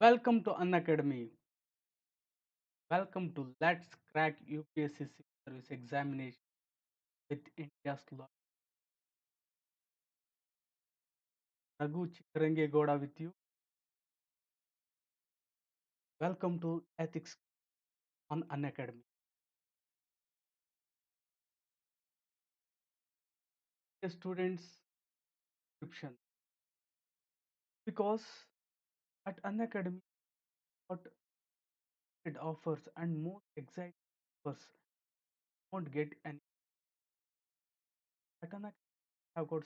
Welcome to Unacademy. Welcome to Let's Crack UPSC Service Examination with India's Law. Raghu Goda with you. Welcome to Ethics on Unacademy. Dear students, description. Because at Unacademy, what it offers and most exciting offers won't get any. At Unacademy, have got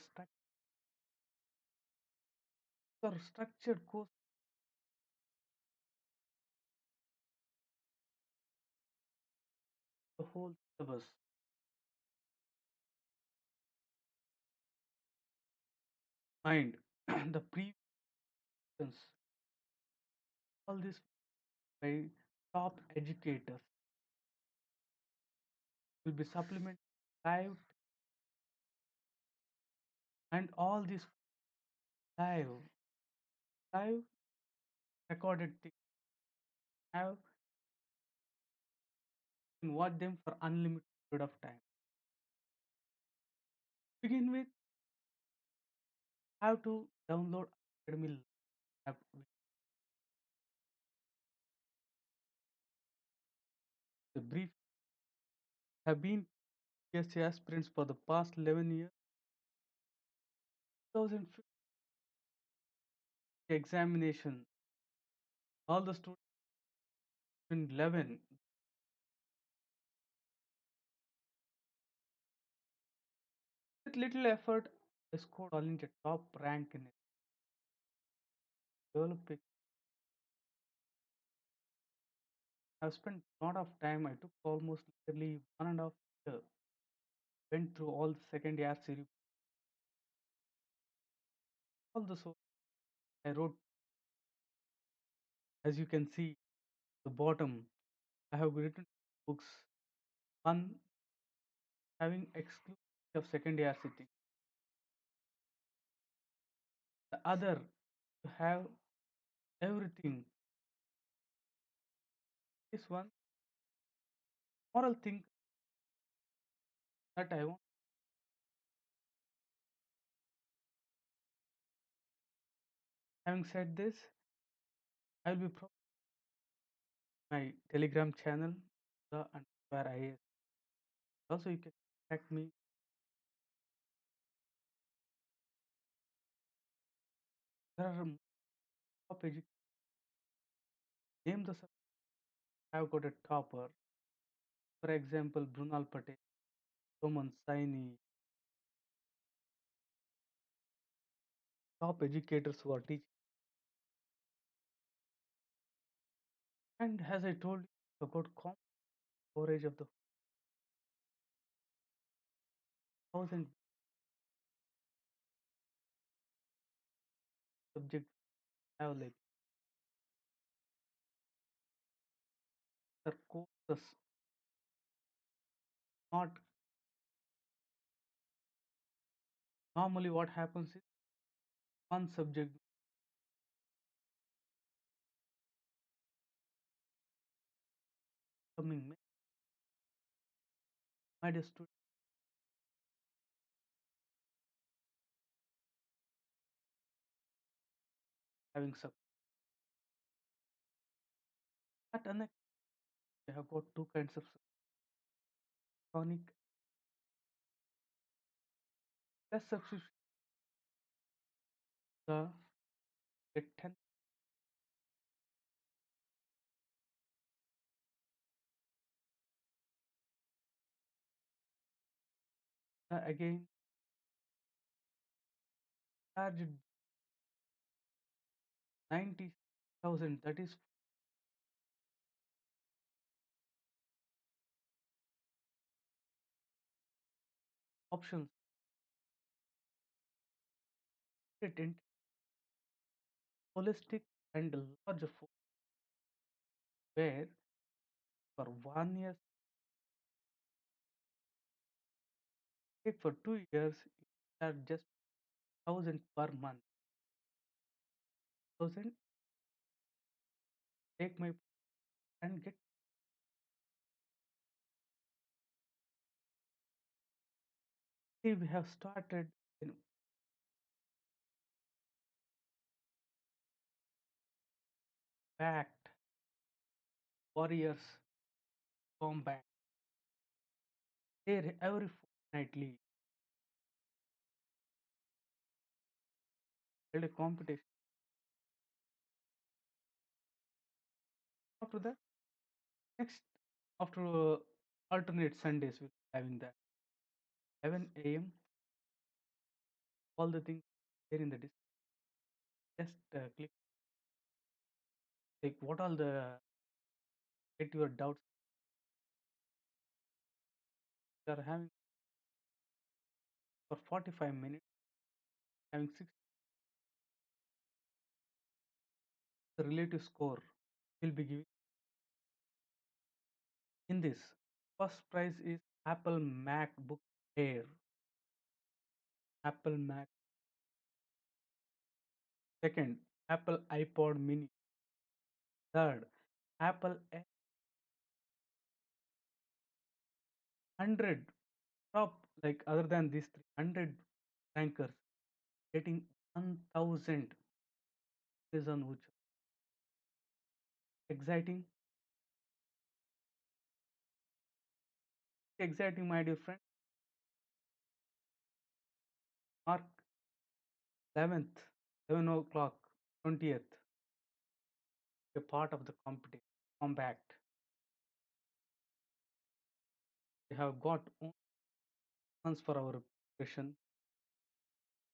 structured course the whole syllabus. Mind the previous all this by top educators will be supplemented live and all these live live recorded things have you can watch them for unlimited period of time. Begin with how to download Academy app. The brief have been PSC aspirants for the past 11 years. 2050 examination. All the students in 11 with little effort they scored all in the top rank in it. Developing. I've spent a lot of time. I took almost nearly 1.5 years. Went through all the second year series, all the sources I wrote. As you can see, the bottom I have written books. One having exclusive of second year sitting. The other to have everything. This one moral thing that I want. Having said this, I will be my Telegram channel, the Underwear IAS. Also, you can contact me. There are top education. Name the subject. I have got a topper. For example, Brunal Patel, Roman Saini, top educators who are teaching. And as I told you about coverage of the 1,000 subjects have like the courses not normally what happens is one subject coming made a student having sub at an they have got two kinds of chronic less substitution the get 10 again charged 90,000 that is options it in holistic and large where for 1 year take for 2 years you charge just 1,000 per month 1,000 take my and get. See, we have started in fact warriors combat. There every fortnightly held a competition. After that, next after alternate Sundays we're having that 11 a.m. all the things there in the just click like what all the get your doubts you are having for 45 minutes having six the relative score will be given in this. First prize is Apple MacBook Air, Apple Mac. Second, Apple iPod Mini. Third, Apple 100 top like other than these 300 rankers getting 1000 is on which exciting, exciting, my dear friend. Mark 11th, 11 o'clock, 20th, a part of the competition. Compact. We have got once for our preparation.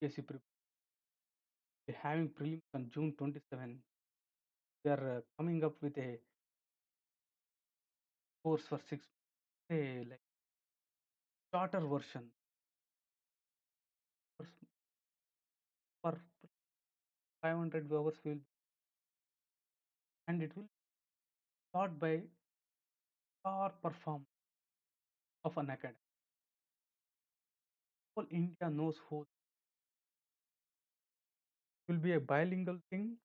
UPSC we're having prelims on June 27. We are coming up with a course for 6 a like shorter version for 500 hours will and it will taught by star perform of an academy. All India knows who will be a bilingual thing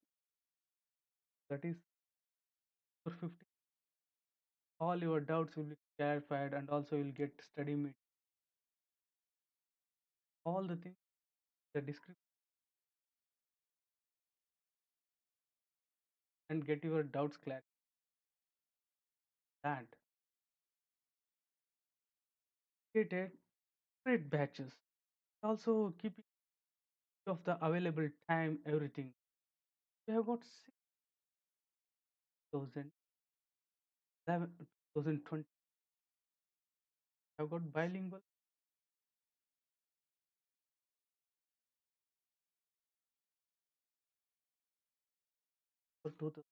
that is for 50. All your doubts will be clarified and also you'll get study meet. All the things, the description and get your doubts clarified. That created great batches. Also keeping of the available time, everything. We have got 6,011, 2020. I've got bilingual for 2000.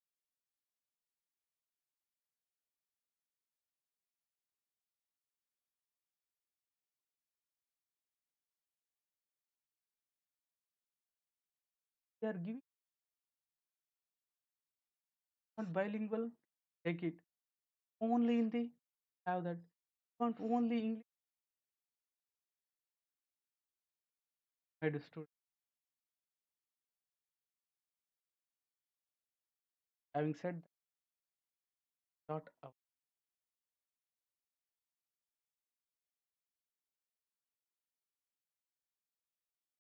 They are giving not bilingual, take it. Only Hindi, have that. Want only English, I understood. Having said that, not out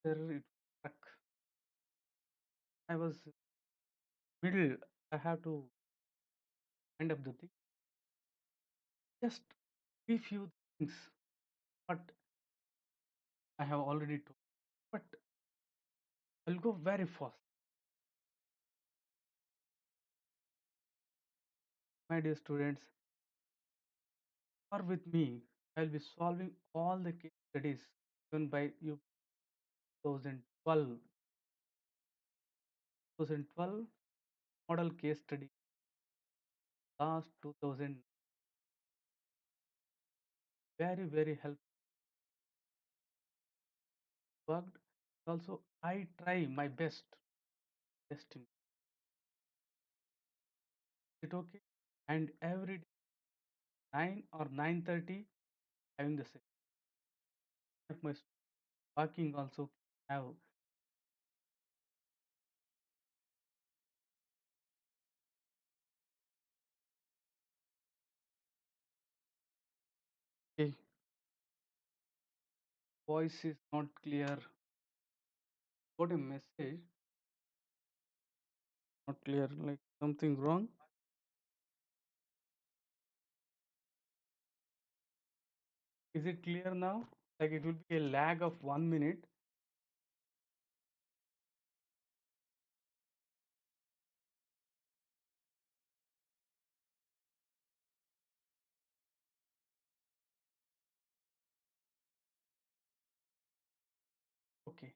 there, it stuck. I was middle. I have to end up the thing. Just a few things, but I have already told. But I'll go very fast. My dear students, are with me. I'll be solving all the case studies given by you 2012. 2012 model case study last 2000 very helpful worked. Also, I try my best testing. Is it okay? And every day 9 or 9:30 having the same. Of my working also have voice is not clear. Got a message, not clear, like something wrong. Is it clear now? Like it will be a lag of 1 minute. Okay,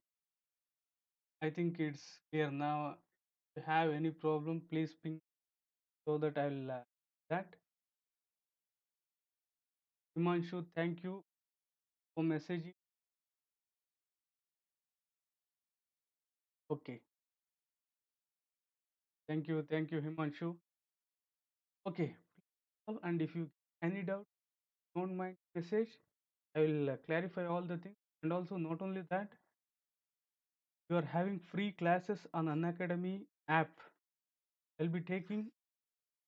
I think it's clear now. If you have any problem, please ping so that I'll that. Himanshu, thank you for messaging. Okay, thank you, Himanshu. Okay, and if you any doubt, don't mind message. I will clarify all the things. And also, not only that, you are having free classes on Unacademy app. I'll be taking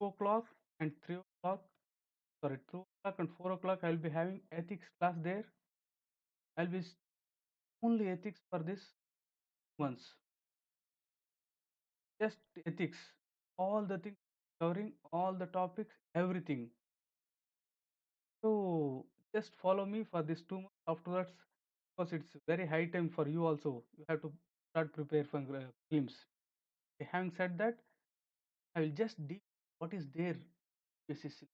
2 o'clock and 3 o'clock. Sorry, 2 o'clock and 4 o'clock. I'll be having ethics class there. I'll be only ethics for this once. Just ethics. All the things covering all the topics, everything. So just follow me for this 2 months afterwards because it's very high time for you also. You have to start prepare for films. Having said that, I will just deep what is there. UPSC,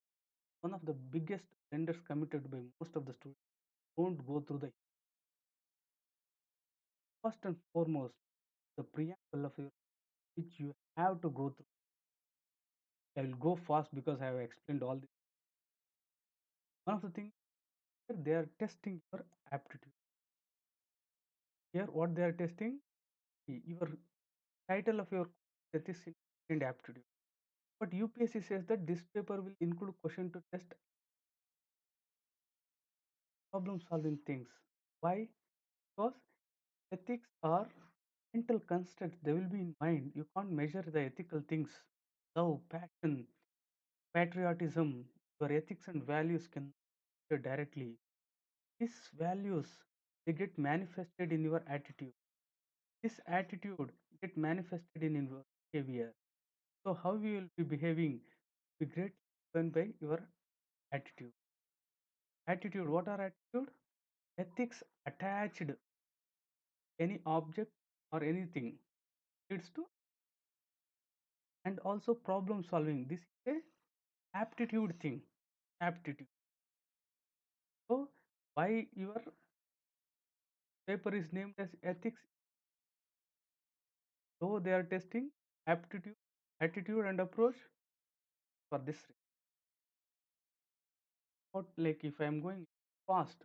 one of the biggest blunders committed by most of the students. Don't go through the first and foremost the preamble of your which you have to go through. I will go fast because I have explained all this. One of the things here, they are testing your aptitude. Here, what they are testing your title of your ethics and aptitude. But UPSC says that this paper will include question to test problem solving things. Why? Because ethics are mental constructs, they will be in mind. You can't measure the ethical things. Love, passion, patriotism, your ethics and values can measure directly. These values they get manifested in your attitude. This attitude get manifested in your behavior. So how you will be behaving will be greatly driven by your attitude. Attitude, what are attitude? Ethics attached any object or anything leads to and also problem solving. This is a aptitude thing. Aptitude. So why your paper is named as ethics? So they are testing aptitude, attitude and approach for this. What like if I am going fast,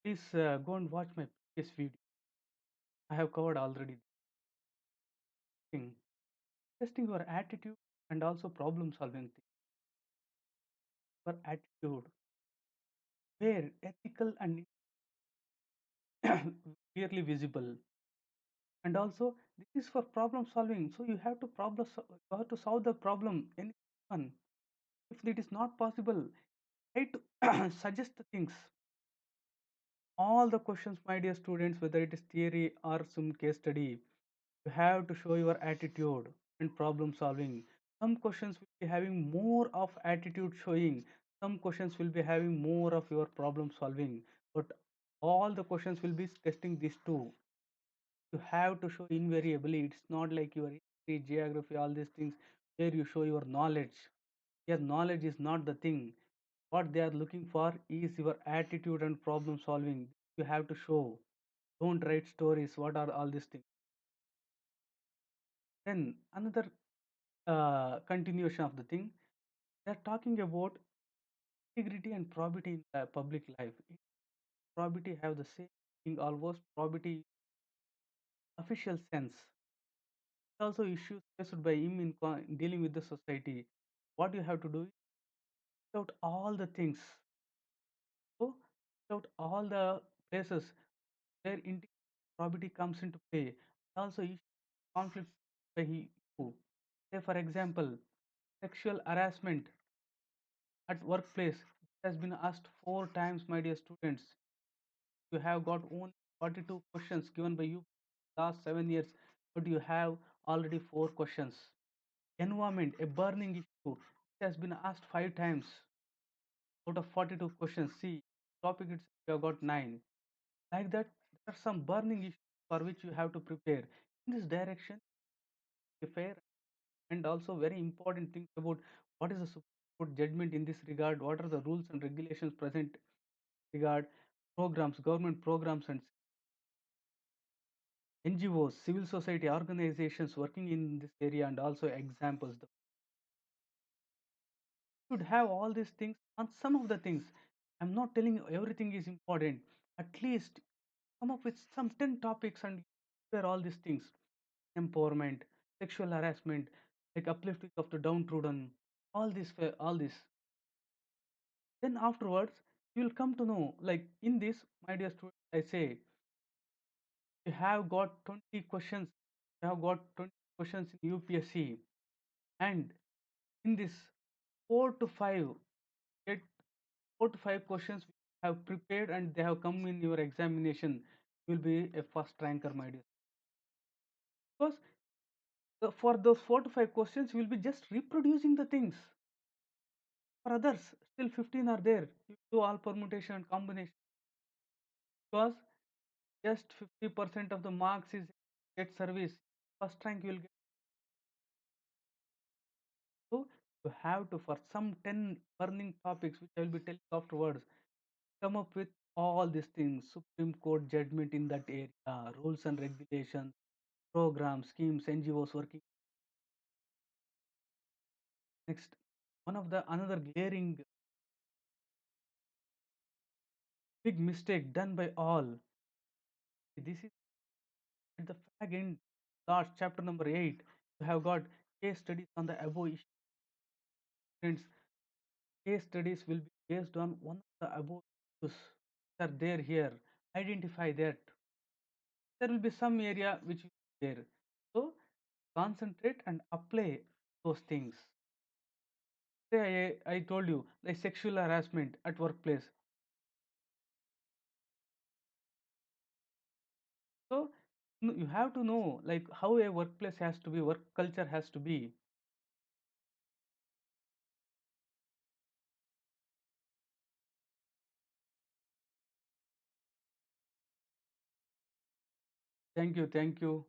please go and watch my previous video. I have covered already this thing. Testing your attitude and also problem solving thing. Your attitude where ethical and clearly visible. And also this is for problem solving. So you have to you have to solve the problem. Anyone. If it is not possible, try to suggest the things. All the questions, my dear students, whether it is theory or some case study, you have to show your attitude and problem solving. Some questions will be having more of attitude showing, some questions will be having more of your problem solving, but all the questions will be testing these two. You have to show invariably. It's not like your history, geography, all these things where you show your knowledge. Your knowledge is not the thing. What they are looking for is your attitude and problem solving. You have to show. Don't write stories. What are all these things? Then another continuation of the thing. They are talking about integrity and probity in public life. Probity have the same thing almost. Probity official sense. Also issues faced by him in dealing with the society. What you have to do is out all the things. So out all the places where integrity probity comes into play. Also issue conflict by you. Say for example, sexual harassment at workplace has been asked 4 times, my dear students. You have got only 42 questions given by you last 7 years, but you have already 4 questions. Environment, a burning issue, it has been asked 5 times out of 42 questions. See, topic itself you have got 9. Like that, there are some burning issues for which you have to prepare. In this direction, a fair and also very important things about what is the Supreme Court judgment in this regard, what are the rules and regulations present regard programs, government programs and NGOs, civil society organizations working in this area and also examples. The should have all these things on some of the things. I'm not telling you everything is important. At least come up with some 10 topics and share all these things. Empowerment, sexual harassment, like uplifting of the downtrodden, all this. Then afterwards, you will come to know, like in this, my dear students, I say, you have got 20 questions, you have got 20 questions in UPSC, and in this 4 to 5, get 4 to 5 questions you have prepared and they have come in your examination, you will be a first ranker, my dear. Because for those 4 to 5 questions, you will be just reproducing the things. For others, still 15 are there. You do all permutation and combination. Because just 50% of the marks is get service. First rank you will get. So you have to, for some 10 burning topics, which I will be telling afterwards, come up with all these things. Supreme Court judgment in that area, rules and regulations, programs, schemes, NGOs working. Next, one of the another glaring big mistake done by all. This is at the fag end, last chapter number 8. You have got case studies on the above issues. Case studies will be based on one of the above issues that are there here. Identify that. There will be some area which is there. So concentrate and apply those things. Say I told you like sexual harassment at workplace. So you have to know like how a workplace has to be, work culture has to be. Thank you, thank you.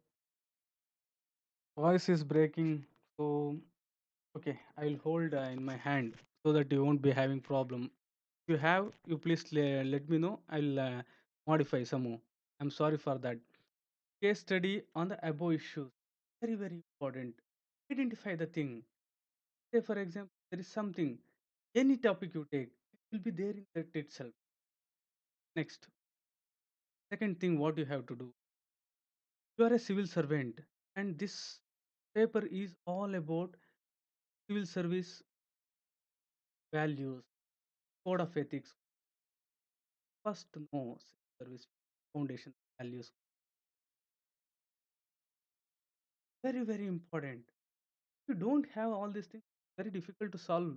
Voice is breaking. So okay, I'll hold in my hand so that you won't be having problem. If you have, you please let me know. I'll modify some more. I'm sorry for that. Case study on the above issues. Very, very important. Identify the thing. Say, for example, there is something, any topic you take, it will be there in that itself. Next, second thing, what you have to do. You are a civil servant, and this paper is all about civil service values, code of ethics. First, know civil service foundation values. Very, very important. If you don't have all these things, very difficult to solve.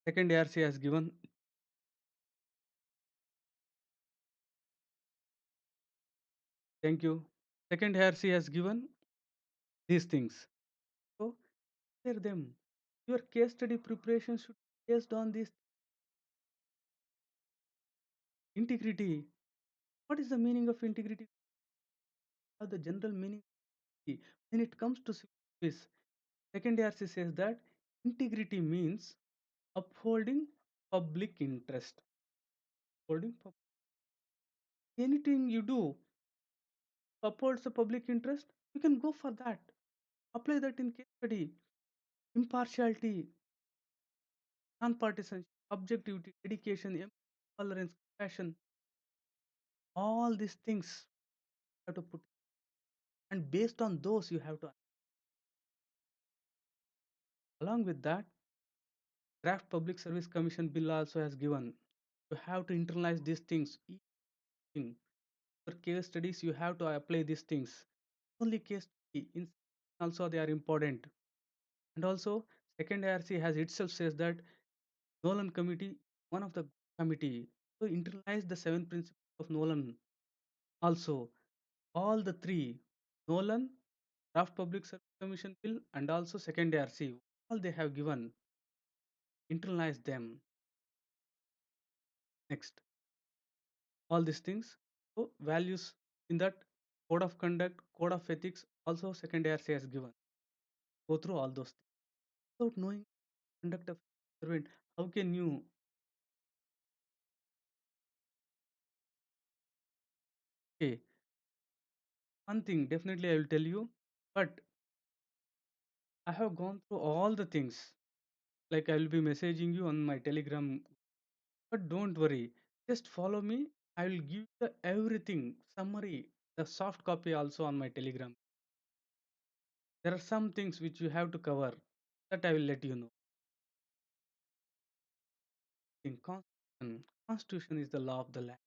Second ARC has given. Thank you. Second ARC has given these things. So hear them. Your case study preparation should be based on this integrity. What is the meaning of integrity? Or the general meaning when it comes to civil service. Second ARC says that integrity means upholding public interest. Upholding anything you do upholds the public interest, you can go for that. Apply that in case study. Impartiality, non-partisanship, objectivity, dedication, empathy, tolerance, compassion, all these things you have to put, and based on those you have to. Along with that, draft public service commission bill also has given. You have to internalize these things. Each thing. For case studies, you have to apply these things. Only case study in also they are important. And also, second IRC has itself says that Nolan committee, one of the committee, to internalize the seven principles of Nolan also. All the three, Nolan, Draft Public Service Commission Bill, and also second ARC, all they have given, internalize them. Next, all these things. So values in that code of conduct, code of ethics, also second ARC has given. Go through all those things. Without knowing conduct of servant, how can you? Okay, one thing definitely I will tell you, but I have gone through all the things. Like I will be messaging you on my Telegram, but don't worry, just follow me. I will give the everything summary, the soft copy also on my Telegram. There are some things which you have to cover that I will let you know. In Constitution is the law of the land.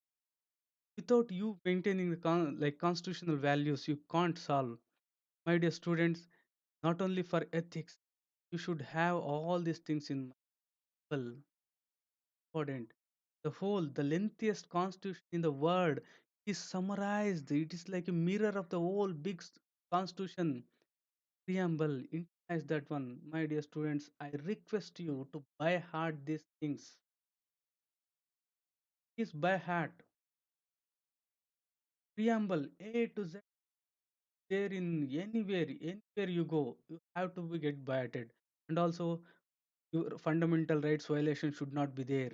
Without you maintaining the constitutional values, you can't solve. My dear students, not only for ethics, you should have all these things in mind. Important. The lengthiest constitution in the world is summarized. It is like a mirror of the whole big constitution. Preamble, internalize that one. My dear students, I request you to buy heart these things. Please buy heart. Preamble, A to Z, there in anywhere you go, you have to be get biated. And also, your fundamental rights violation should not be there.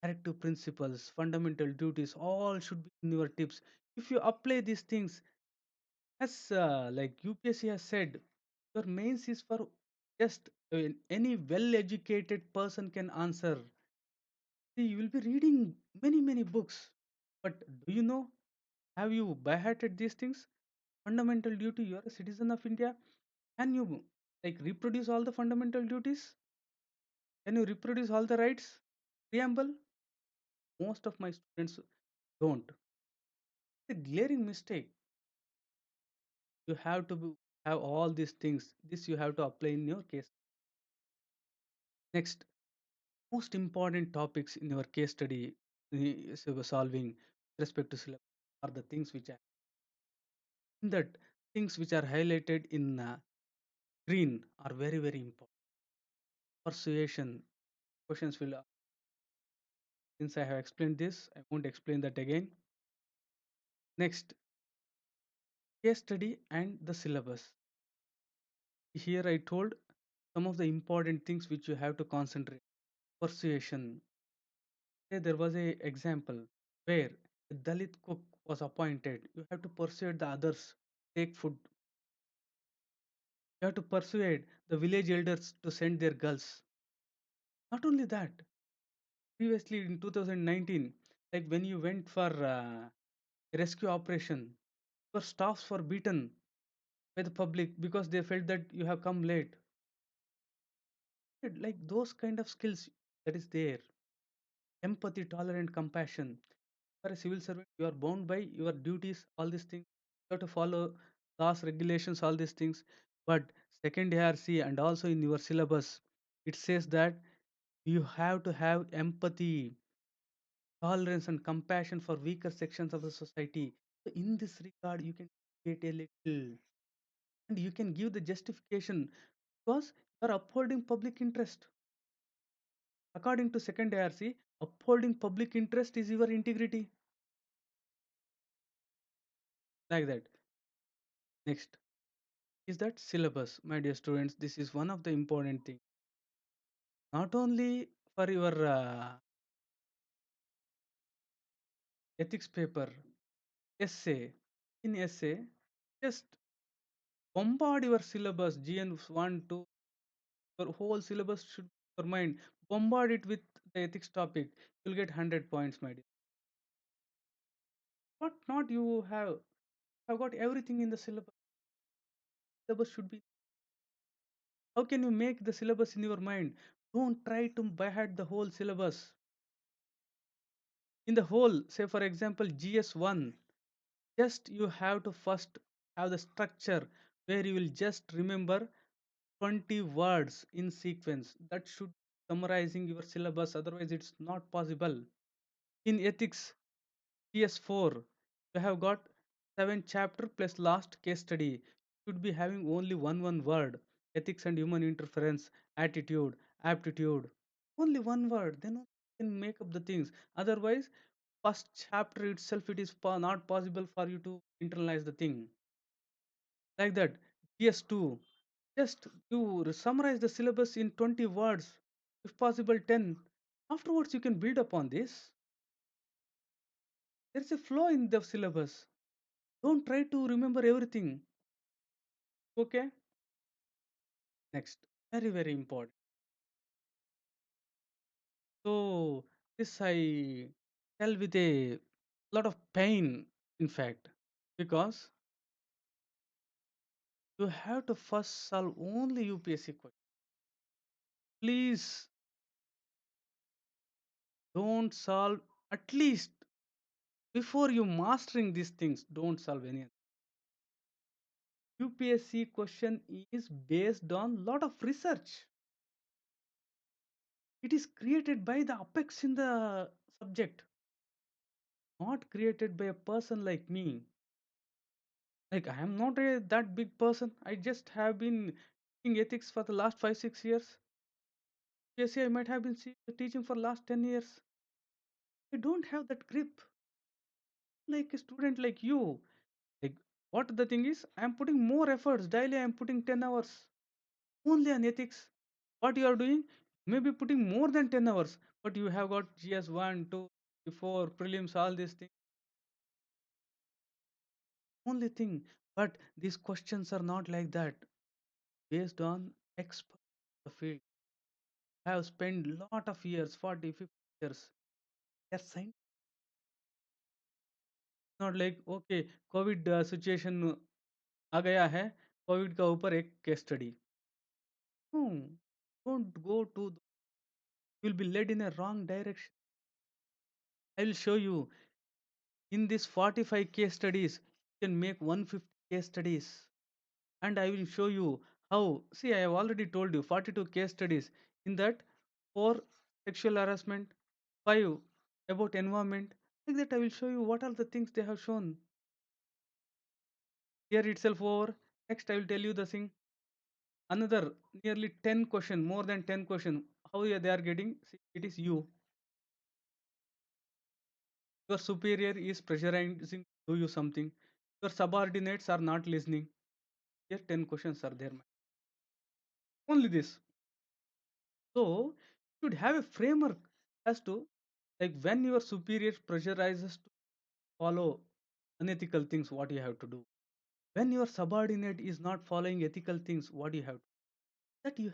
Directive principles, fundamental duties, all should be in your tips. If you apply these things, as like UPSC has said, your mains is for just any well-educated person can answer. See, you will be reading many books, but do you know? Have you by-hearted these things? Fundamental duty. You are a citizen of India. Can you like reproduce all the fundamental duties? Can you reproduce all the rights? Preamble. Most of my students don't. It's a glaring mistake. You have to have all these things. This you have to apply in your case. Next, most important topics in your case study solving with respect to syllabus are the things which are in that things which are highlighted in green are very important. Persuasion questions will since I have explained this, I won't explain that again. Next, case study and the syllabus. Here I told some of the important things which you have to concentrate. Persuasion. There was a example where a Dalit cook was appointed. You have to persuade the others take food. You have to persuade the village elders to send their girls. Not only that, previously in 2019, like when you went for rescue operation, your staffs were beaten by the public because they felt that you have come late. Like those kind of skills that is there. Empathy, tolerant, compassion. For a civil servant, you are bound by your duties, all these things. You have to follow laws, regulations, all these things. But second ARC and also in your syllabus, it says that you have to have empathy, tolerance, and compassion for weaker sections of the society. So in this regard, you can get a little and you can give the justification because you are upholding public interest. According to second ARC, upholding public interest is your integrity. Like that. Next is that syllabus, my dear students. This is one of the important things. Not only for your ethics paper, essay. In essay, just bombard your syllabus, GN 1, 2, your whole syllabus should be your mind. Bombard it with the ethics topic. You'll get 100 points, my dear. What not you have got everything in the syllabus. Syllabus should be. How can you make the syllabus in your mind? Don't try to by heart the whole syllabus. In the whole, say for example, GS1, just you have to first have the structure where you will just remember 20 words in sequence. That should summarizing your syllabus, otherwise it's not possible. In ethics, PS4, you have got 7 chapter plus last case study. Should be having only one word: ethics and human interference, attitude, aptitude. Only one word. Then only you can make up the things. Otherwise, first chapter itself it is not possible for you to internalize the thing like that. PS2, just you summarize the syllabus in 20 words, if possible 10. Afterwards, you can build upon this. There's a flow in the syllabus. Don't try to remember everything. Okay? Next. Very, very important. So, this I tell with a lot of pain, in fact, because you have to first solve only UPSC questions. Please don't solve, at least before you mastering these things, don't solve any. UPSC question is based on lot of research. It is created by the apex in the subject, not created by a person like me. Like I am not that big person. I just have been teaching ethics for the last 5 6 years. UPSC I might have been teaching for last 10 years. I don't have that grip like a student like you. Like what the thing is, I am putting more efforts daily. I am putting 10 hours only on ethics. What you are doing, maybe putting more than 10 hours, but you have got GS 1, 2, 4, prelims, all these things. Only thing, but these questions are not like that. Based on expert in the field. I have spent lot of years, 40, 50 years. They're saying not like okay, COVID situation आ गया है, COVID का ऊपर एक case study. No, don't go to. You will be led in a wrong direction. I will show you in this 45 case studies, you can make 150 case studies. And I will show you how. See, I have already told you 42 case studies. In that, 4 sexual harassment, 5 about environment. Like that, I will show you what are the things they have shown. Here itself over. Next, I will tell you the thing. Another nearly 10 question, more than 10 question. How they are getting? See, it is you. Your superior is pressurizing to do you something. Your subordinates are not listening. Here 10 questions are there. Only this. So you should have a framework as to like when your superior pressurizes to follow unethical things, what you have to do. When your subordinate is not following ethical things, what you have to do. That you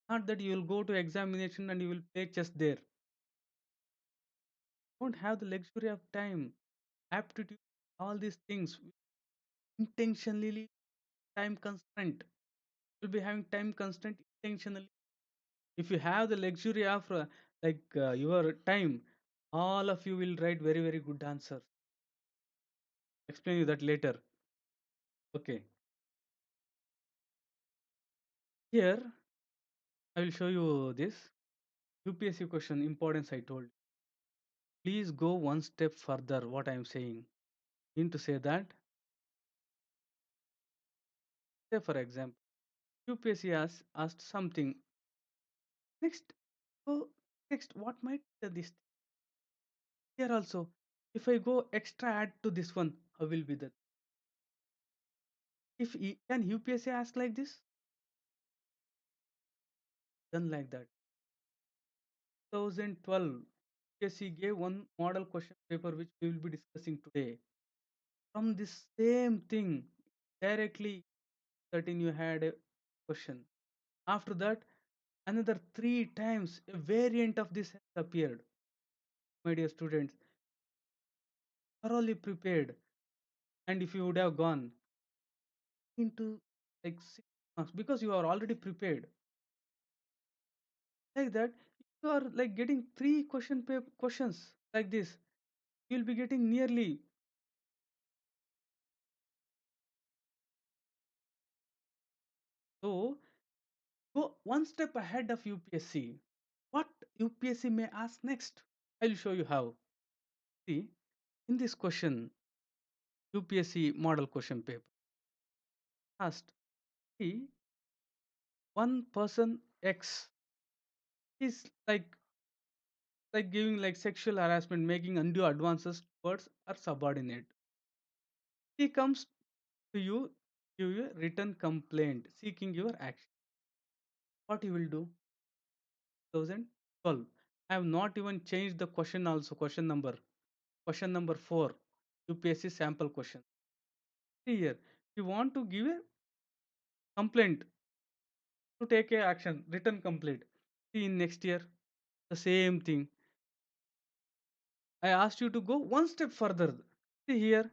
not that you will go to examination and you will play chess there. Don't have the luxury of time, aptitude, all these things intentionally time constraint. You'll be having time constraint intentionally. If you have the luxury of your time, all of you will write very very good answers. Explain you that later. Okay. Here I will show you this UPSC question importance I told. Please go one step further what I am saying. Mean to say that, say for example, UPSC has asked something. Next, so next what might this here also. If I go extra add to this one, how will be that? If can UPSC ask like this? Done like that. 2012, UPSC gave one model question paper which we will be discussing today. From this same thing, directly 13 you had a question. After that, another 3 times a variant of this has appeared. My dear students, thoroughly prepared. And if you would have gone into like 6 months because you are already prepared like that, you are like getting three questions like this. You will be getting nearly. So go one step ahead of UPSC. What UPSC may ask next? I'll show you how. See, in this question, UPSC model question paper asked, see, one person X is like giving like sexual harassment, making undue advances towards our subordinate. He comes to you, give you a written complaint seeking your action. What you will do? 2012. I have not even changed the question also. Question number 4. UPSC sample question. See here. You want to give a complaint to take a action, written complaint. See in next year, the same thing. I asked you to go one step further. See here,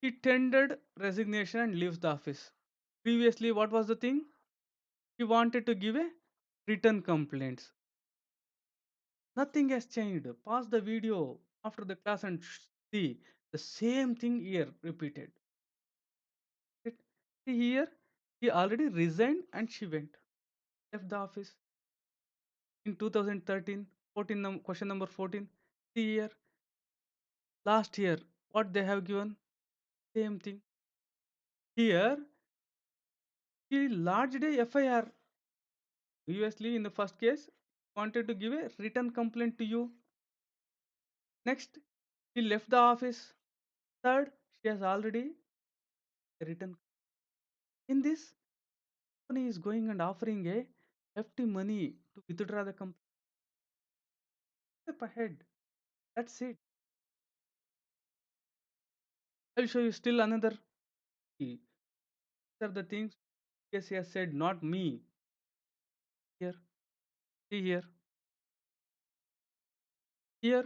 he tendered resignation and leaves the office. Previously, what was the thing? He wanted to give a written complaints. Nothing has changed. Pause the video after the class and see the same thing here repeated. It- See here, he already resigned and she left the office in 2013. 14 question number 14. See here, last year, what they have given? Same thing. Here, he lodged a FIR. Previously, in the first case, wanted to give a written complaint to you. Next, he left the office. Third, she has already written. In this, company is going and offering a hefty money to withdraw the complaint. Step ahead. That's it. I'll show you still another. These are the things UPSC has said, not me. Here, see here. Here,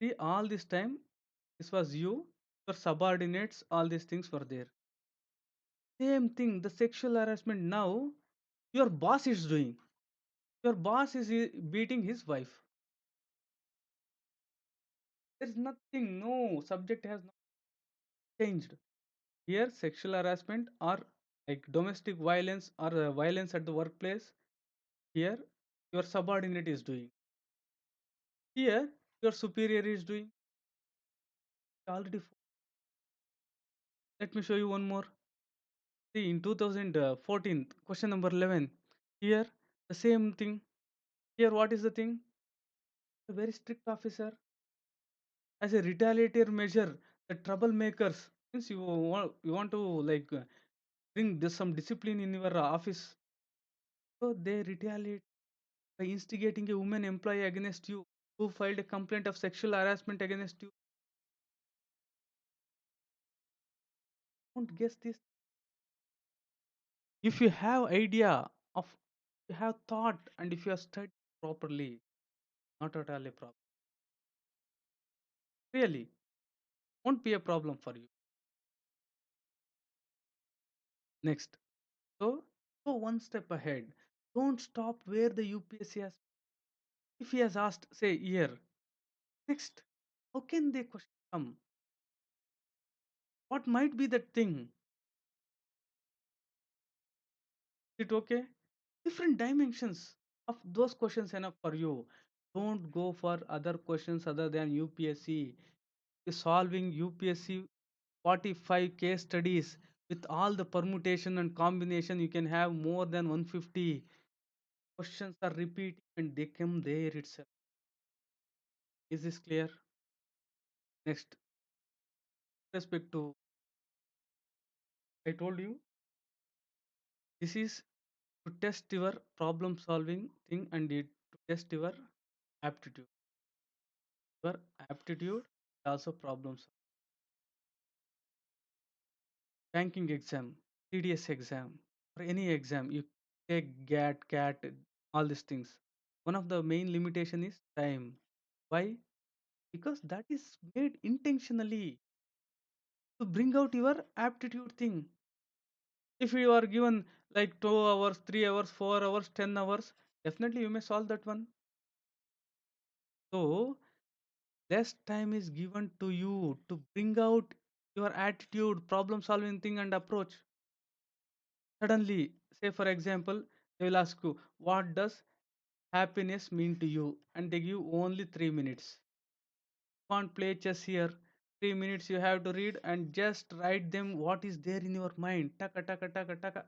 see all this time, this was you, your subordinates, all these things were there. Same thing, the sexual harassment now, your boss is doing. Your boss is beating his wife. There is nothing, no subject has not changed. Here, sexual harassment or like domestic violence or violence at the workplace. Here, your subordinate is doing. Here, your superior is doing. Already. Let me show you one more. See, in 2014, question number 11. Here, the same thing. Here, what is the thing? A very strict officer. As a retaliatory measure, the troublemakers, means you want to like bring this some discipline in your office. So they retaliate by instigating a woman employee against you who filed a complaint of sexual harassment against you. Don't guess this. If you have idea of, you have thought, and if you have studied properly, not at all a problem. Really, won't be a problem for you. Next, so go one step ahead. Don't stop where the UPSC has. If he has asked, say, year, next, how can they question come? What might be that thing? Is it okay? Different dimensions of those questions enough for you. Don't go for other questions other than UPSC. Solving UPSC 45 case studies with all the permutation and combination, you can have more than 150 questions are repeating and they come there itself. Is this clear? Next, respect to, I told you, this is to test your problem solving thing and it to test your aptitude. Your aptitude is also problem solving. Banking exam, TDS exam, or any exam, you take GAT, CAT, all these things. One of the main limitation is time. Why? Because that is made intentionally to bring out your aptitude thing. If you are given like 2 hours, 3 hours, 4 hours, 10 hours, definitely you may solve that one. So less time is given to you to bring out your attitude, problem solving thing and approach. Suddenly, say for example, they will ask you, what does happiness mean to you? And they give only 3 minutes. Can't play chess here. 3 minutes you have to read and just write them what is there in your mind. Taka taka taka taka.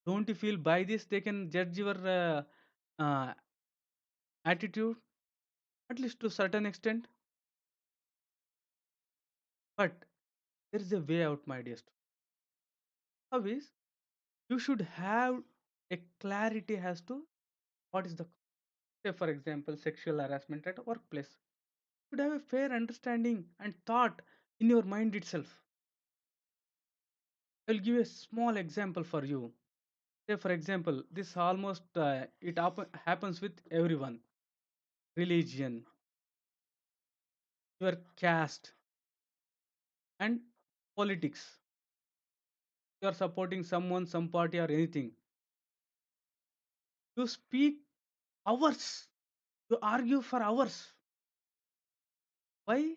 Don't you feel by this they can judge your uh, attitude at least to certain extent? But there is a way out, my dear. How is you should have a clarity as to what is the, say for example, sexual harassment at workplace. You should have a fair understanding and thought in your mind itself. I'll give a small example for you. Say for example, this almost happens with everyone. Religion, your caste, and politics. You are supporting someone, some party, or anything. You speak hours. You argue for hours. Why?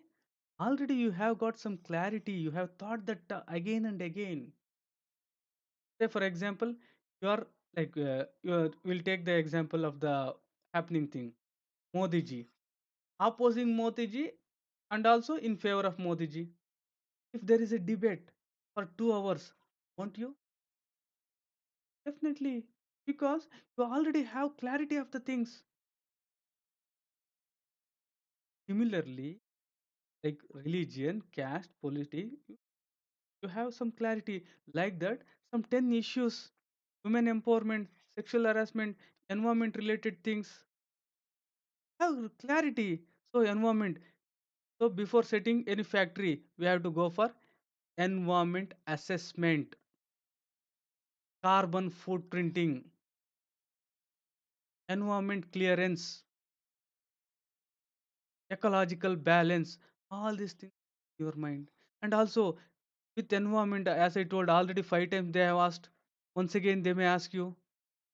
Already you have got some clarity. You have thought that again and again. Say for example, you are we'll take the example of the happening thing. Modi ji opposing Modi ji and also in favor of Modi ji. If there is a debate for 2 hours, won't you? Definitely, because you already have clarity of the things. Similarly, like religion, caste, politics, you have some clarity like that. Some 10 issues, women empowerment, sexual harassment, environment related things, have clarity. So environment. So before setting any factory, we have to go for environment assessment, carbon footprinting, environment clearance, ecological balance, all these things in your mind. And also with environment, as I told already 5 times they have asked. Once again they may ask you.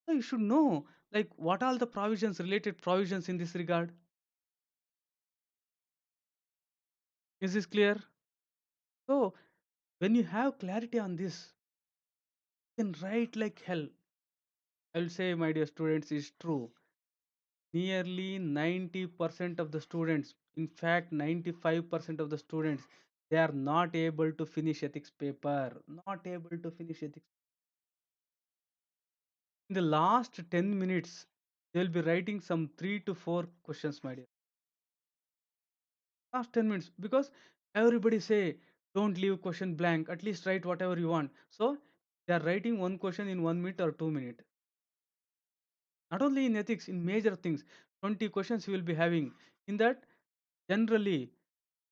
So you should know like what are the provisions, related provisions in this regard. Is this clear? So when you have clarity on this, you can write like hell. I'll say, my dear students, is true. Nearly 90% of the students, in fact 95% of the students, they are not able to finish ethics paper. Not able to finish ethics. In the last 10 minutes, they'll be writing some 3 to 4 questions, my dear. Last 10 minutes, because everybody say don't leave question blank, at least write whatever you want. So they are writing one question in 1 minute or 2 minutes. Not only in ethics, in major things, 20 questions you will be having. In that, generally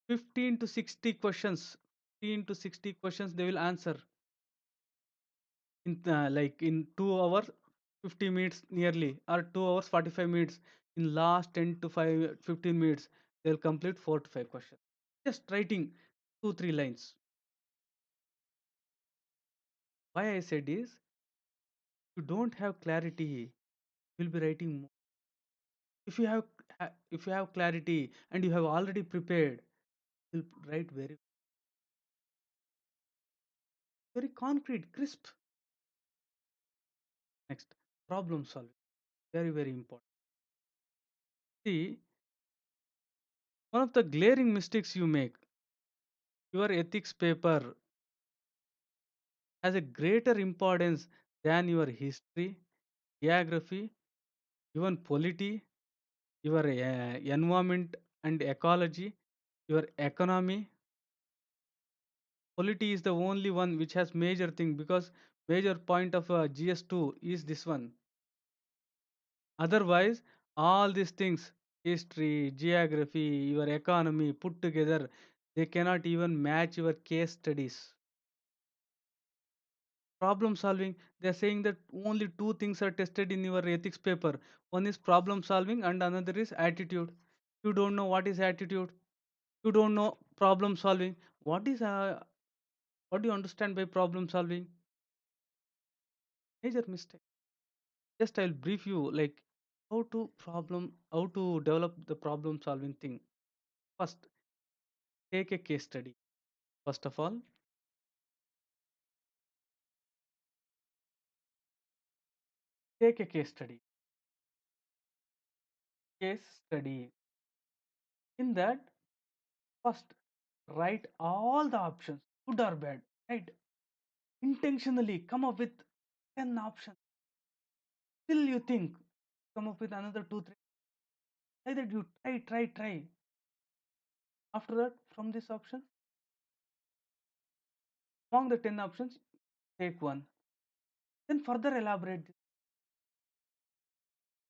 15 to 60 questions, 15 to 60 questions they will answer in like in 2 hours 50 minutes nearly, or 2 hours 45 minutes. In last 10 to 5 15 minutes they'll complete 4 to 5 questions, just writing 2 3 lines. Why I said is, you don't have clarity, you'll be writing more. If you have if you have clarity and you have already prepared, you'll write very concrete, crisp. Next, problem solving, very important. See, one of the glaring mistakes you make, your ethics paper has a greater importance than your history, geography, even polity, your environment and ecology, your economy. Polity is the only one which has major thing, because major point of GS2 is this one. Otherwise, all these things, history, geography, your economy put together, they cannot even match your case studies. Problem solving, they're saying that only two things are tested in your ethics paper. One is problem solving and another is attitude. You don't know what is attitude. You don't know problem solving. What do you understand by problem solving? Major mistake. Just I'll brief you like how to develop the problem solving thing. First, take a case study. First of all, take a case study. case study. In that, first write all the options, good or bad, right? Intentionally come up with 10 options. Still you think, come up with another 2, 3. Like that you try. After that, from this option, among the 10 options, take one. Then further elaborate.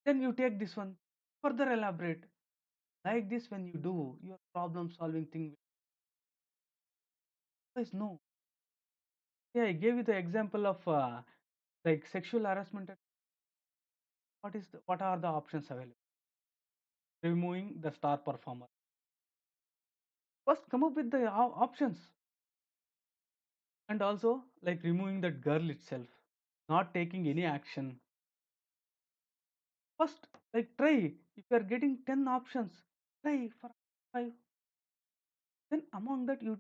Then you take this one, further elaborate. Like this, when you do your problem solving thing, is no. Yeah, I gave you the example of like sexual harassment. What are the options available? Removing the star performer. First, come up with the options, and also like removing that girl itself, not taking any action. First, like try. If you are getting 10 options, try for 5. Then among that you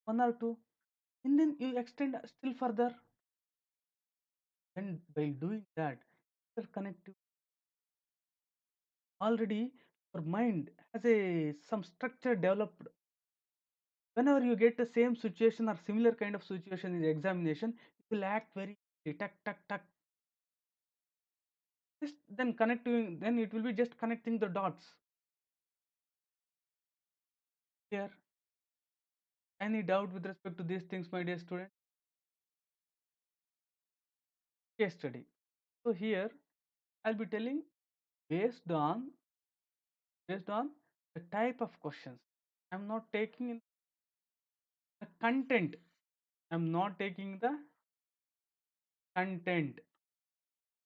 one or two, and then you extend still further. And while doing that, you're connective. Already your mind has a some structure developed. Whenever you get the same situation or similar kind of situation in the examination, it will act very tuck tuck tuck. Just then connecting, then it will be just connecting the dots. Here, any doubt with respect to these things, my dear student? Case study. So here I'll be telling based on based on the type of questions. I'm not taking in the content. I'm not taking the content.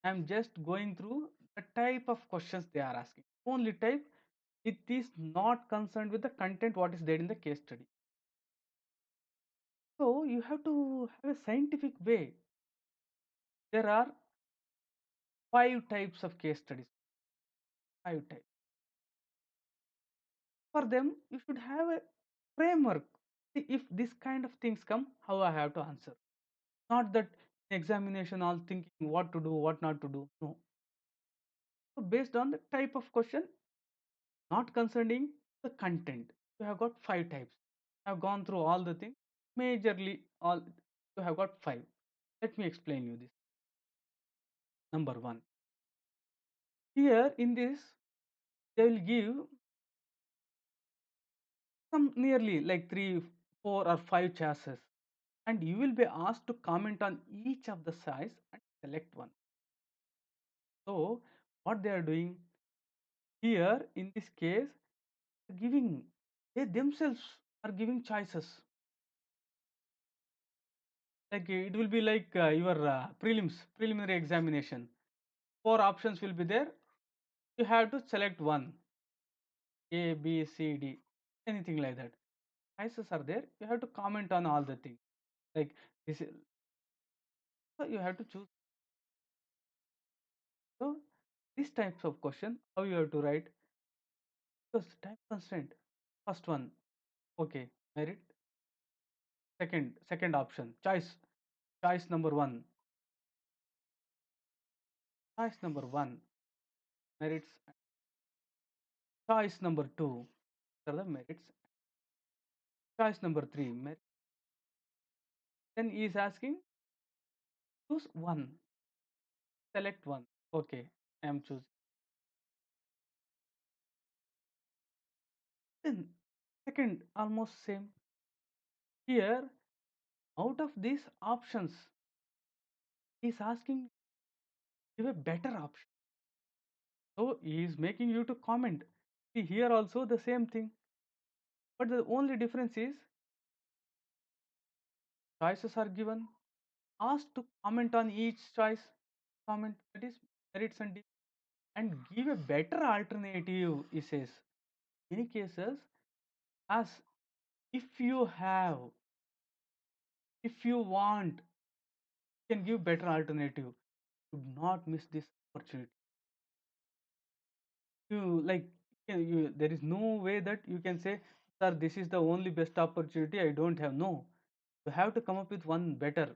I'm just going through the type of questions they are asking. Only type. It is not concerned with the content what is there in the case study. So you have to have a scientific way. There are 5 types of case studies. 5 types. For them, you should have a framework. See, if this kind of things come, how I have to answer. Not that examination all thinking what to do, what not to do. No. So based on the type of question, not concerning the content, you have got 5 types. I have gone through all the things. Majorly, all you have got 5. Let me explain you this. Number 1. Here in this, they will give some nearly like 3, 4, or 5 choices, and you will be asked to comment on each of the size and select one. So what they are doing here in this case, giving they themselves are giving choices. Like it will be like your preliminary examination. 4 options will be there. You have to select one, A, B, C, D, anything like that. Choices are there. You have to comment on all the things. Like this, so you have to choose. So these types of question, how you have to write? Because time constraint. First one, okay, merit. Second option, choice. Choice number one. Choice number one, merits. Choice number two, are the merits. Choice number three, merit. Then he is asking, choose one, select one. Okay, I am choosing. Then second, almost same. Here, out of these options, he is asking, give a better option. So he is making you to comment. See here also the same thing. But the only difference is choices are given, asked to comment on each choice, comment that is merits and give a better alternative, he says. In many cases, as if you have, if you want, you can give better alternative. Do not miss this opportunity. You like there is no way that you can say, sir, this is the only best opportunity I don't have. No, you have to come up with one better,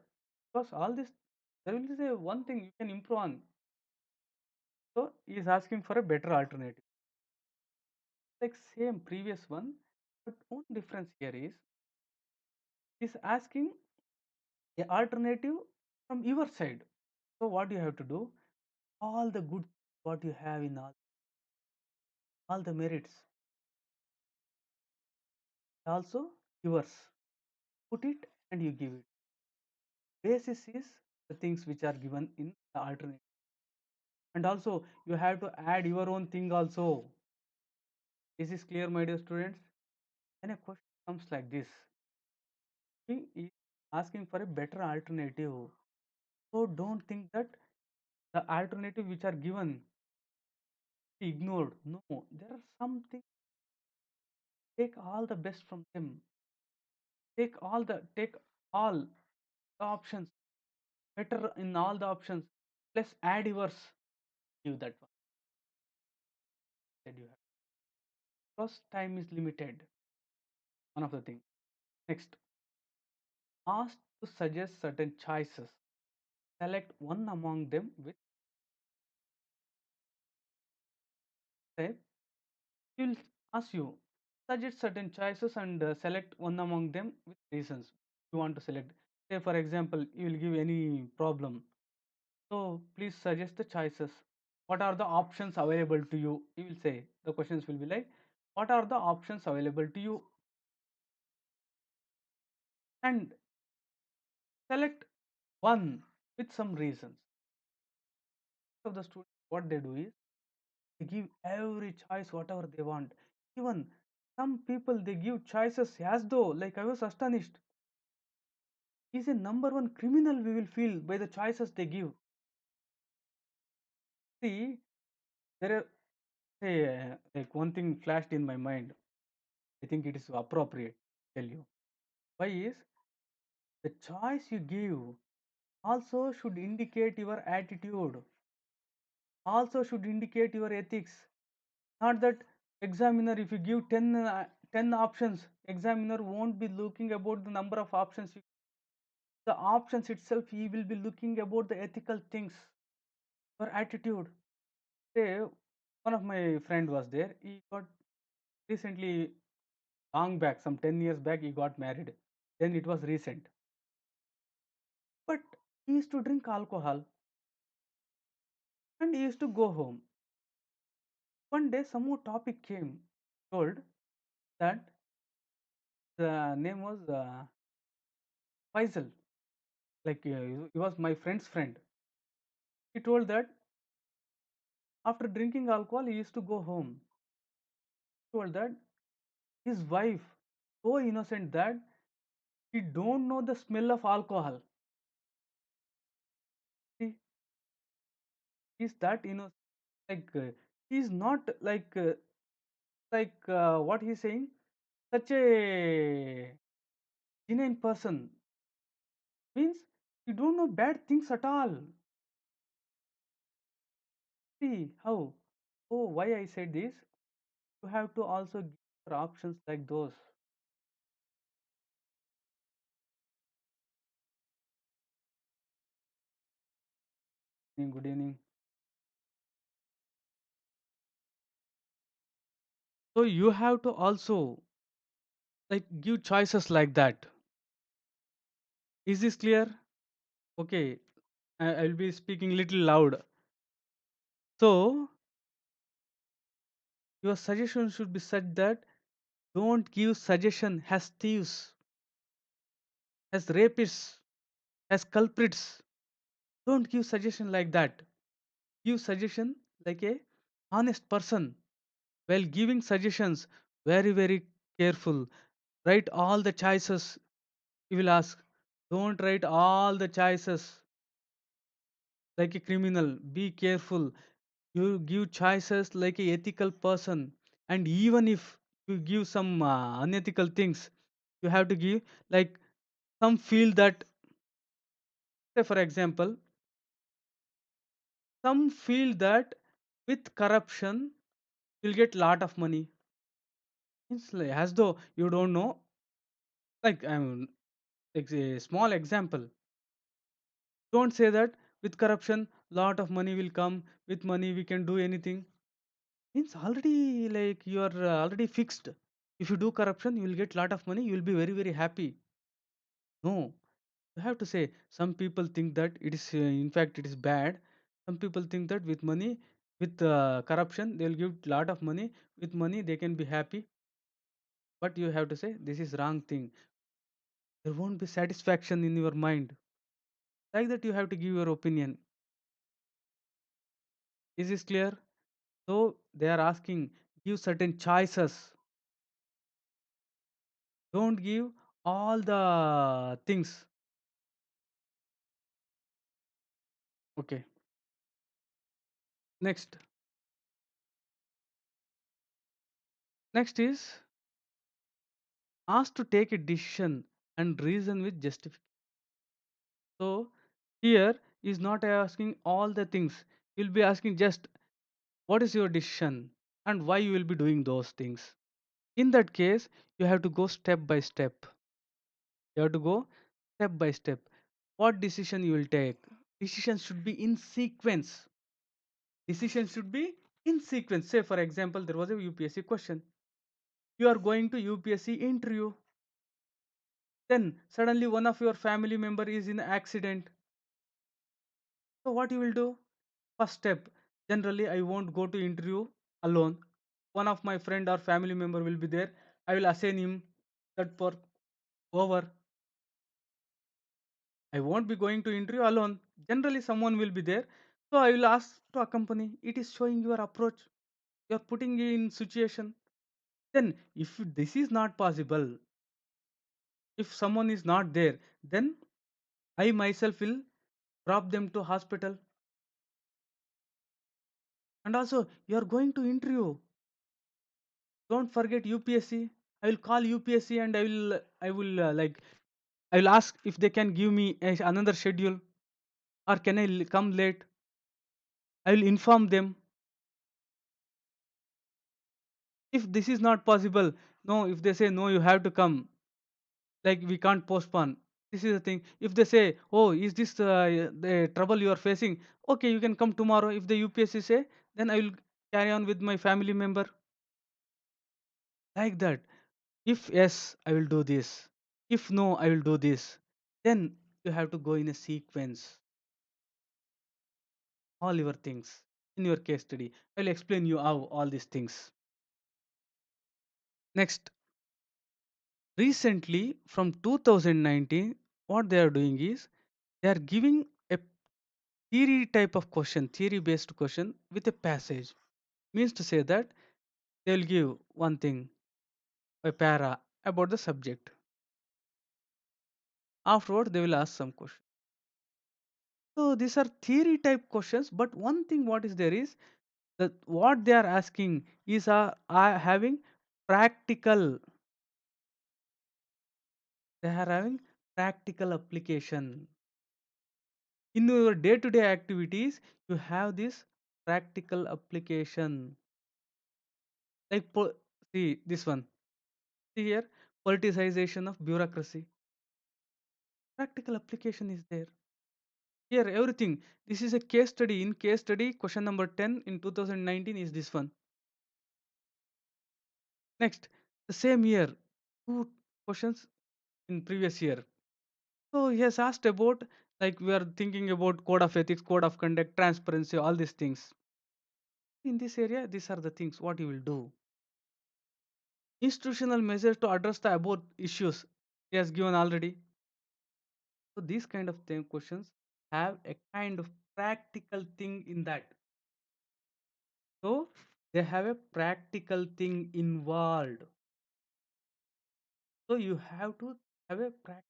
because all this there will be one thing you can improve on. So he is asking for a better alternative. like same previous one, but one difference here is asking a alternative from your side. So what you have to do, all the good what you have in all the merits also yours. Put it and you give it. Basis is the things which are given in the alternative. And also you have to add your own thing also. This is clear, my dear students. When a question comes like this, he is asking for a better alternative. So don't think that the alternative which are given ignored. No, there are something. Take all the best from them. Take all the options. Better in all the options. Plus add yours. Give that one. That you have. Because time is limited. One of the things. Next, asked to suggest certain choices. Select one among them with say. He will ask you suggest certain choices and select one among them with reasons you want to select. Say for example, you will give any problem. So please suggest the choices. What are the options available to you? You will say the questions will be like, what are the options available to you? And select one with some reasons. Of the students, what they do is they give every choice whatever they want. Even some people they give choices as though like I was astonished. He's a number one criminal we will feel by the choices they give. See, there are say like one thing flashed in my mind. I think it is appropriate to tell you. Why is the choice you give also should indicate your attitude, also should indicate your ethics. Not that examiner, if you give 10 options, examiner won't be looking about the number of options. The options itself, he will be looking about the ethical things, your attitude. Say, one of my friend was there. He got recently, long back, some 10 years back, he got married. Then it was recent. But he used to drink alcohol and he used to go home. One day, some more topic came, told that the name was Faisal. Like he was my friend's friend. He told that after drinking alcohol, he used to go home. He told that his wife, so innocent that he don't know the smell of alcohol. See, he's that innocent. Like he's not what he's saying. Such a genuine person means you don't know bad things at all. See how? Oh, why I said this? You have to also give your options like those. Good evening. So you have to also like give choices like that. Is this clear? Okay, I'll be speaking little loud. So your suggestion should be such that don't give suggestion as thieves, as rapists, as culprits. Don't give suggestion like that. Give suggestion like a honest person. While giving suggestions, very careful. Write all the choices. You will ask. Don't write all the choices like a criminal. Be careful. You give choices like a ethical person. And even if you give some unethical things, you have to give like some feel that, say for example, some feel that with corruption you'll get lot of money. It's like as though you don't know. Like a small example. Don't say that with corruption lot of money will come. With money we can do anything. Means already like you are already fixed. If you do corruption, you will get lot of money. You will be very very happy. No, you have to say. Some people think that it is in fact it is bad. Some people think that with money, with corruption, they will give lot of money. With money, they can be happy. But you have to say this is wrong thing. There won't be satisfaction in your mind. Like that, you have to give your opinion. Is this clear? So they are asking, give certain choices. Don't give all the things. Okay. Next. Next is ask to take a decision and reason with justification. So here is not asking all the things. You'll be asking just what is your decision and why you will be doing those things. In that case, you have to go step by step. You have to go step by step. What decision you will take? Decision should be in sequence. Decision should be in sequence. Say, for example, there was a UPSC question. You are going to UPSC interview. Then suddenly one of your family member is in accident. So what you will do? First step. Generally, I won't go to interview alone. One of my friend or family member will be there. I will assign him that for over. I won't be going to interview alone. Generally, someone will be there. So I will ask to accompany. It is showing your approach. You are putting in situation. Then, if this is not possible, if someone is not there, then I myself will drop them to hospital. And also, you are going to interview. Don't forget UPSC. I will call UPSC and I will ask if they can give me another schedule or can I come late. I will inform them. If this is not possible, no, if they say no, you have to come, like we can't postpone. This is the thing. If they say, oh, is this the trouble you are facing, okay, you can come tomorrow. If the UPSC say, then I will carry on with my family member, like that. If yes, I will do this. If no, I will do this. Then you have to go in a sequence, all your things in your case study. I will explain you how all these things. Next, recently from 2019, what they are doing is they are giving a theory type of question, theory based question with a passage. Means to say that they will give one thing, a para about the subject. Afterward, they will ask some question. So these are theory type questions, but one thing what is there is that what they are asking is having practical. They are having practical application in your day-to-day activities. You have this practical application. Like see this one. See here, politicization of bureaucracy. Practical application is there. Here, everything. This is a case study. In case study, question number 10 in 2019 is this one. Next, the same year, two questions in previous year. So he has asked about, like we are thinking about code of ethics, code of conduct, transparency, all these things. In this area, these are the things what you will do. Institutional measures to address the above issues. He has given already. So these kind of thing questions have a kind of practical thing in that. So they have a practical thing involved. So you have to have a practice,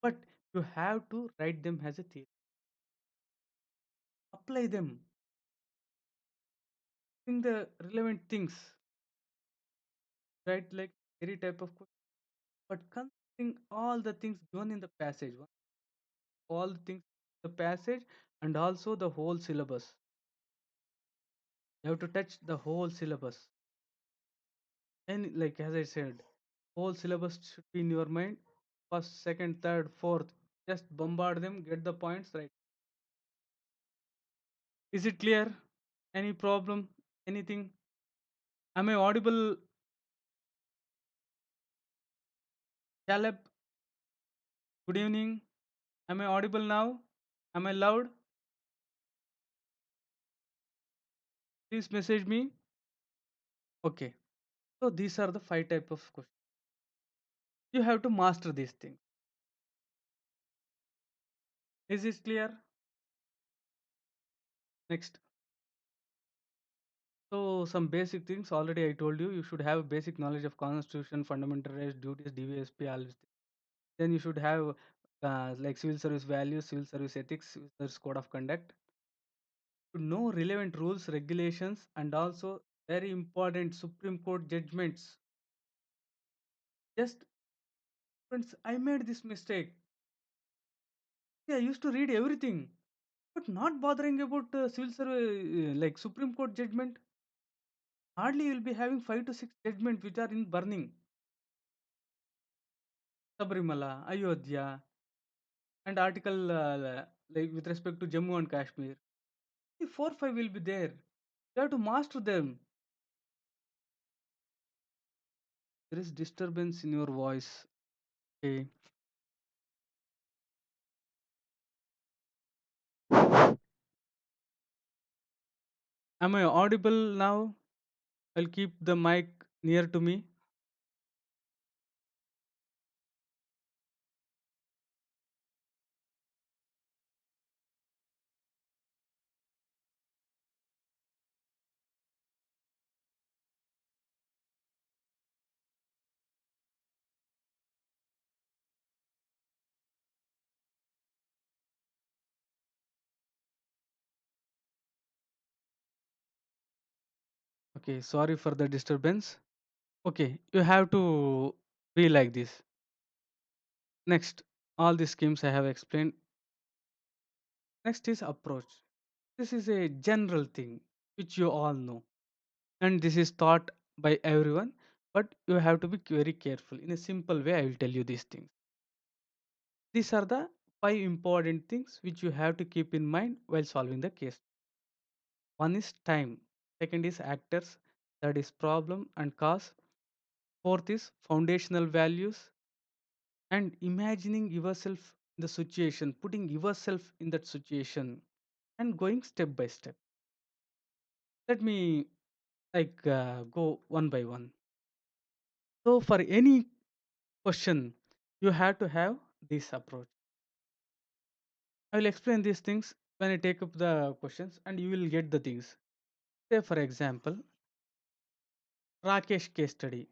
but you have to write them as a theory. Apply them in the relevant things, right? Like theory type of question, but considering all the things given in the passage, all the things, the passage, and also the whole syllabus. You have to touch the whole syllabus. And like as I said, whole syllabus should be in your mind. First, second, third, fourth. Just bombard them, get the points right. Is it clear? Any problem? Anything? Am I audible, Caleb? Good evening. Am I audible now? Am I loud? Please message me. Okay. So these are the five type of questions. You have to master these things. Is this clear? Next. So some basic things already I told you. You should have basic knowledge of constitution, fundamental rights, duties, DVSP, all these things. Then you should have like civil service values, civil service ethics, civil service code of conduct. To know relevant rules, regulations, and also very important Supreme Court judgments. Just friends, I made this mistake. Yeah, I used to read everything, but not bothering about civil service like Supreme Court judgment. Hardly you will be having 5 to 6 judgments which are in burning. Sabrimala, Ayodhya, and article like with respect to Jammu and Kashmir. The 4 5 will be there. You have to master them. There is disturbance in your voice. Okay. Am I audible now? I'll keep the mic near to me. Okay, sorry for the disturbance. Okay, you have to be like this. Next, all the schemes I have explained. Next is approach. This is a general thing which you all know, and this is taught by everyone, but you have to be very careful. In a simple way, I will tell you these things. These are the five important things which you have to keep in mind while solving the case. One is time, second is actors, third is problem and cause, fourth is foundational values, and imagining yourself in the situation, putting yourself in that situation, and going step by step. Let me go one by one. So for any question, you have to have this approach. I will explain these things when I take up the questions, and you will get the things. Say for example, Rakesh case study.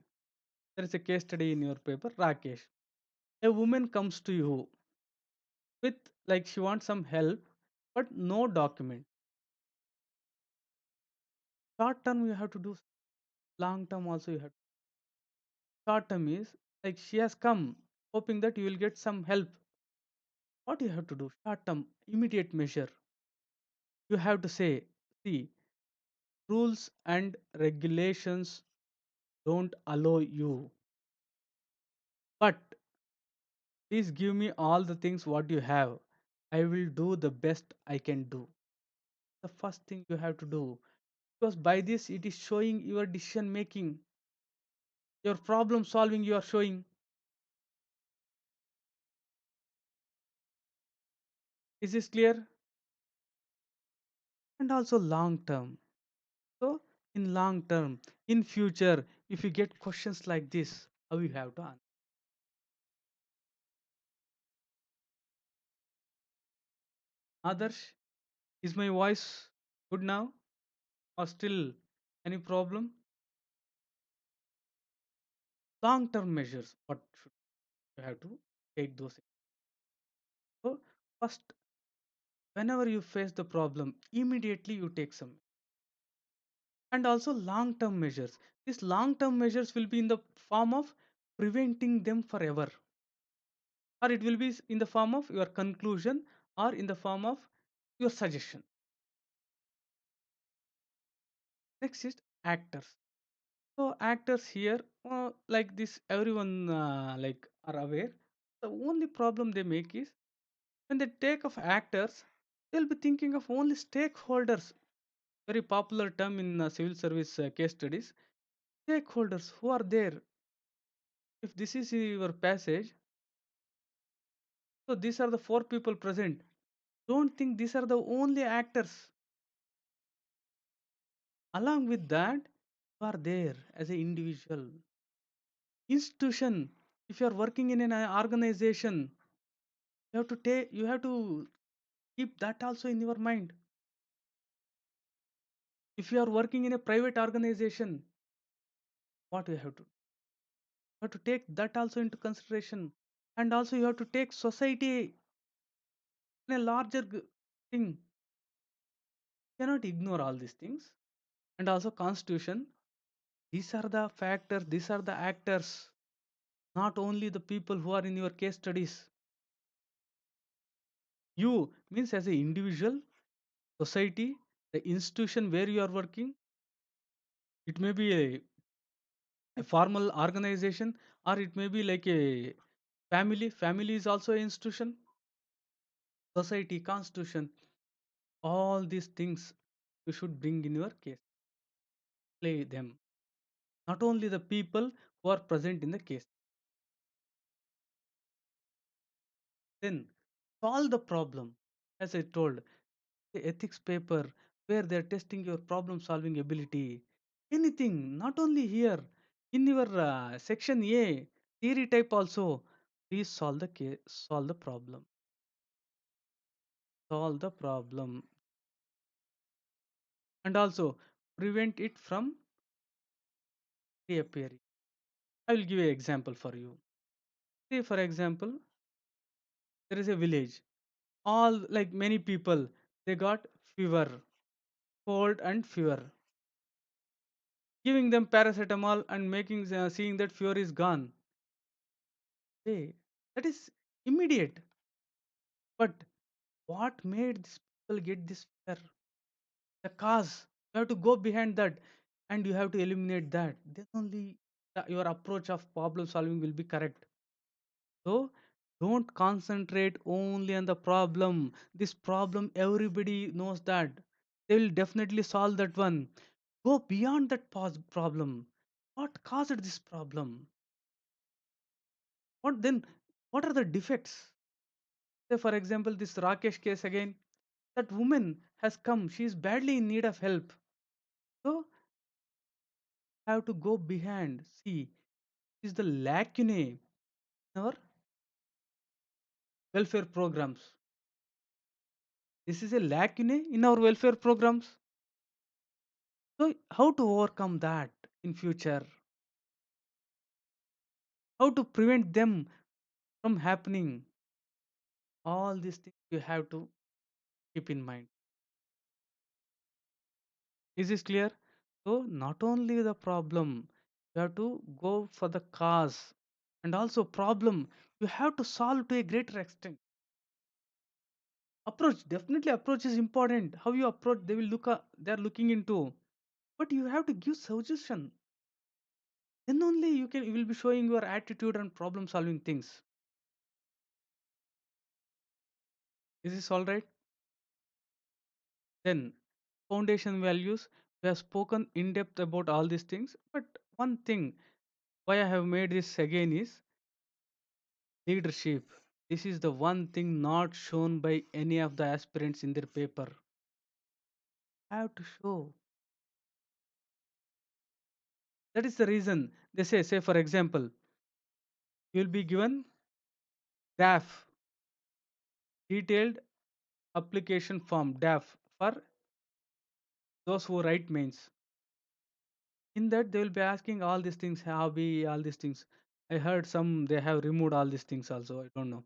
There is a case study in your paper, Rakesh. A woman comes to you with like she wants some help, but no document. Short term you have to do, long term also you have. Short term is like she has come hoping that you will get some help. What you have to do? Short term, immediate measure. You have to say, see, rules and regulations don't allow you, but please give me all the things what you have. I will do the best I can do. The first thing you have to do, because by this it is showing your decision making, your problem solving you are showing. Is this clear? And also long term. So in long term, in future, if you get questions like this, how you have to answer? Others, is my voice good now or still any problem? Long term measures, what should you have to take those? So first, whenever you face the problem, immediately you take some. And also long term measures. These long term measures will be in the form of preventing them forever, or it will be in the form of your conclusion, or in the form of your suggestion. Next is actors. So actors here, like this, everyone like are aware. The only problem they make is when they take of actors, they'll be thinking of only stakeholders. Very popular term in civil service case studies. Stakeholders who are there. If this is your passage, so these are the four people present. Don't think these are the only actors. Along with that, you are there as an individual. Institution. If you are working in an organization, you have to keep that also in your mind. If you are working in a private organization, what you have to? You have to take that also into consideration. And also you have to take society in a larger thing. You cannot ignore all these things. And also constitution. These are the factors, these are the actors, not only the people who are in your case studies. You means as an individual, society, the institution where you are working. It may be a formal organization, or it may be like a family. Family is also an institution. Society, constitution, all these things you should bring in your case. Play them. Not only the people who are present in the case. Then solve the problem. As I told, the ethics paper where they're testing your problem solving ability. Anything, not only here, in your section A, theory type also, please solve the case, solve the problem. Solve the problem. And also prevent it from reappearing. I will give an example for you. Say, for example, there is a village. All like many people, they got fever, cold and fever. Giving them paracetamol and making seeing that fever is gone. Hey, that is immediate. But what made these people get this fear? The cause. You have to go behind that and you have to eliminate that. Then only your approach of problem solving will be correct. So don't concentrate only on the problem. This problem, everybody knows that. They will definitely solve that one. Go beyond that problem. What caused this problem? What then? What are the defects? Say, for example, this Rakesh case again. That woman has come. She is badly in need of help. So have to go behind. See, is the lacunae in our welfare programs. This is a lacunae in our welfare programs. So how to overcome that in future? How to prevent them from happening? All these things you have to keep in mind. Is this clear? So not only the problem, you have to go for the cause, and also problem you have to solve to a greater extent. Approach, definitely approach is important. How you approach, they will look they are looking into, but you have to give suggestion. Then only you will be showing your attitude and problem solving things. Is this all right? Then foundation values, we have spoken in depth about all these things, but one thing why I have made this again is leadership. This is the one thing not shown by any of the aspirants in their paper. I have to show. That is the reason they say for example, you will be given DAF, detailed application form, DAF, for those who write mains. In that they will be asking all these things, hobby, all these things. I heard some they have removed all these things also. I don't know.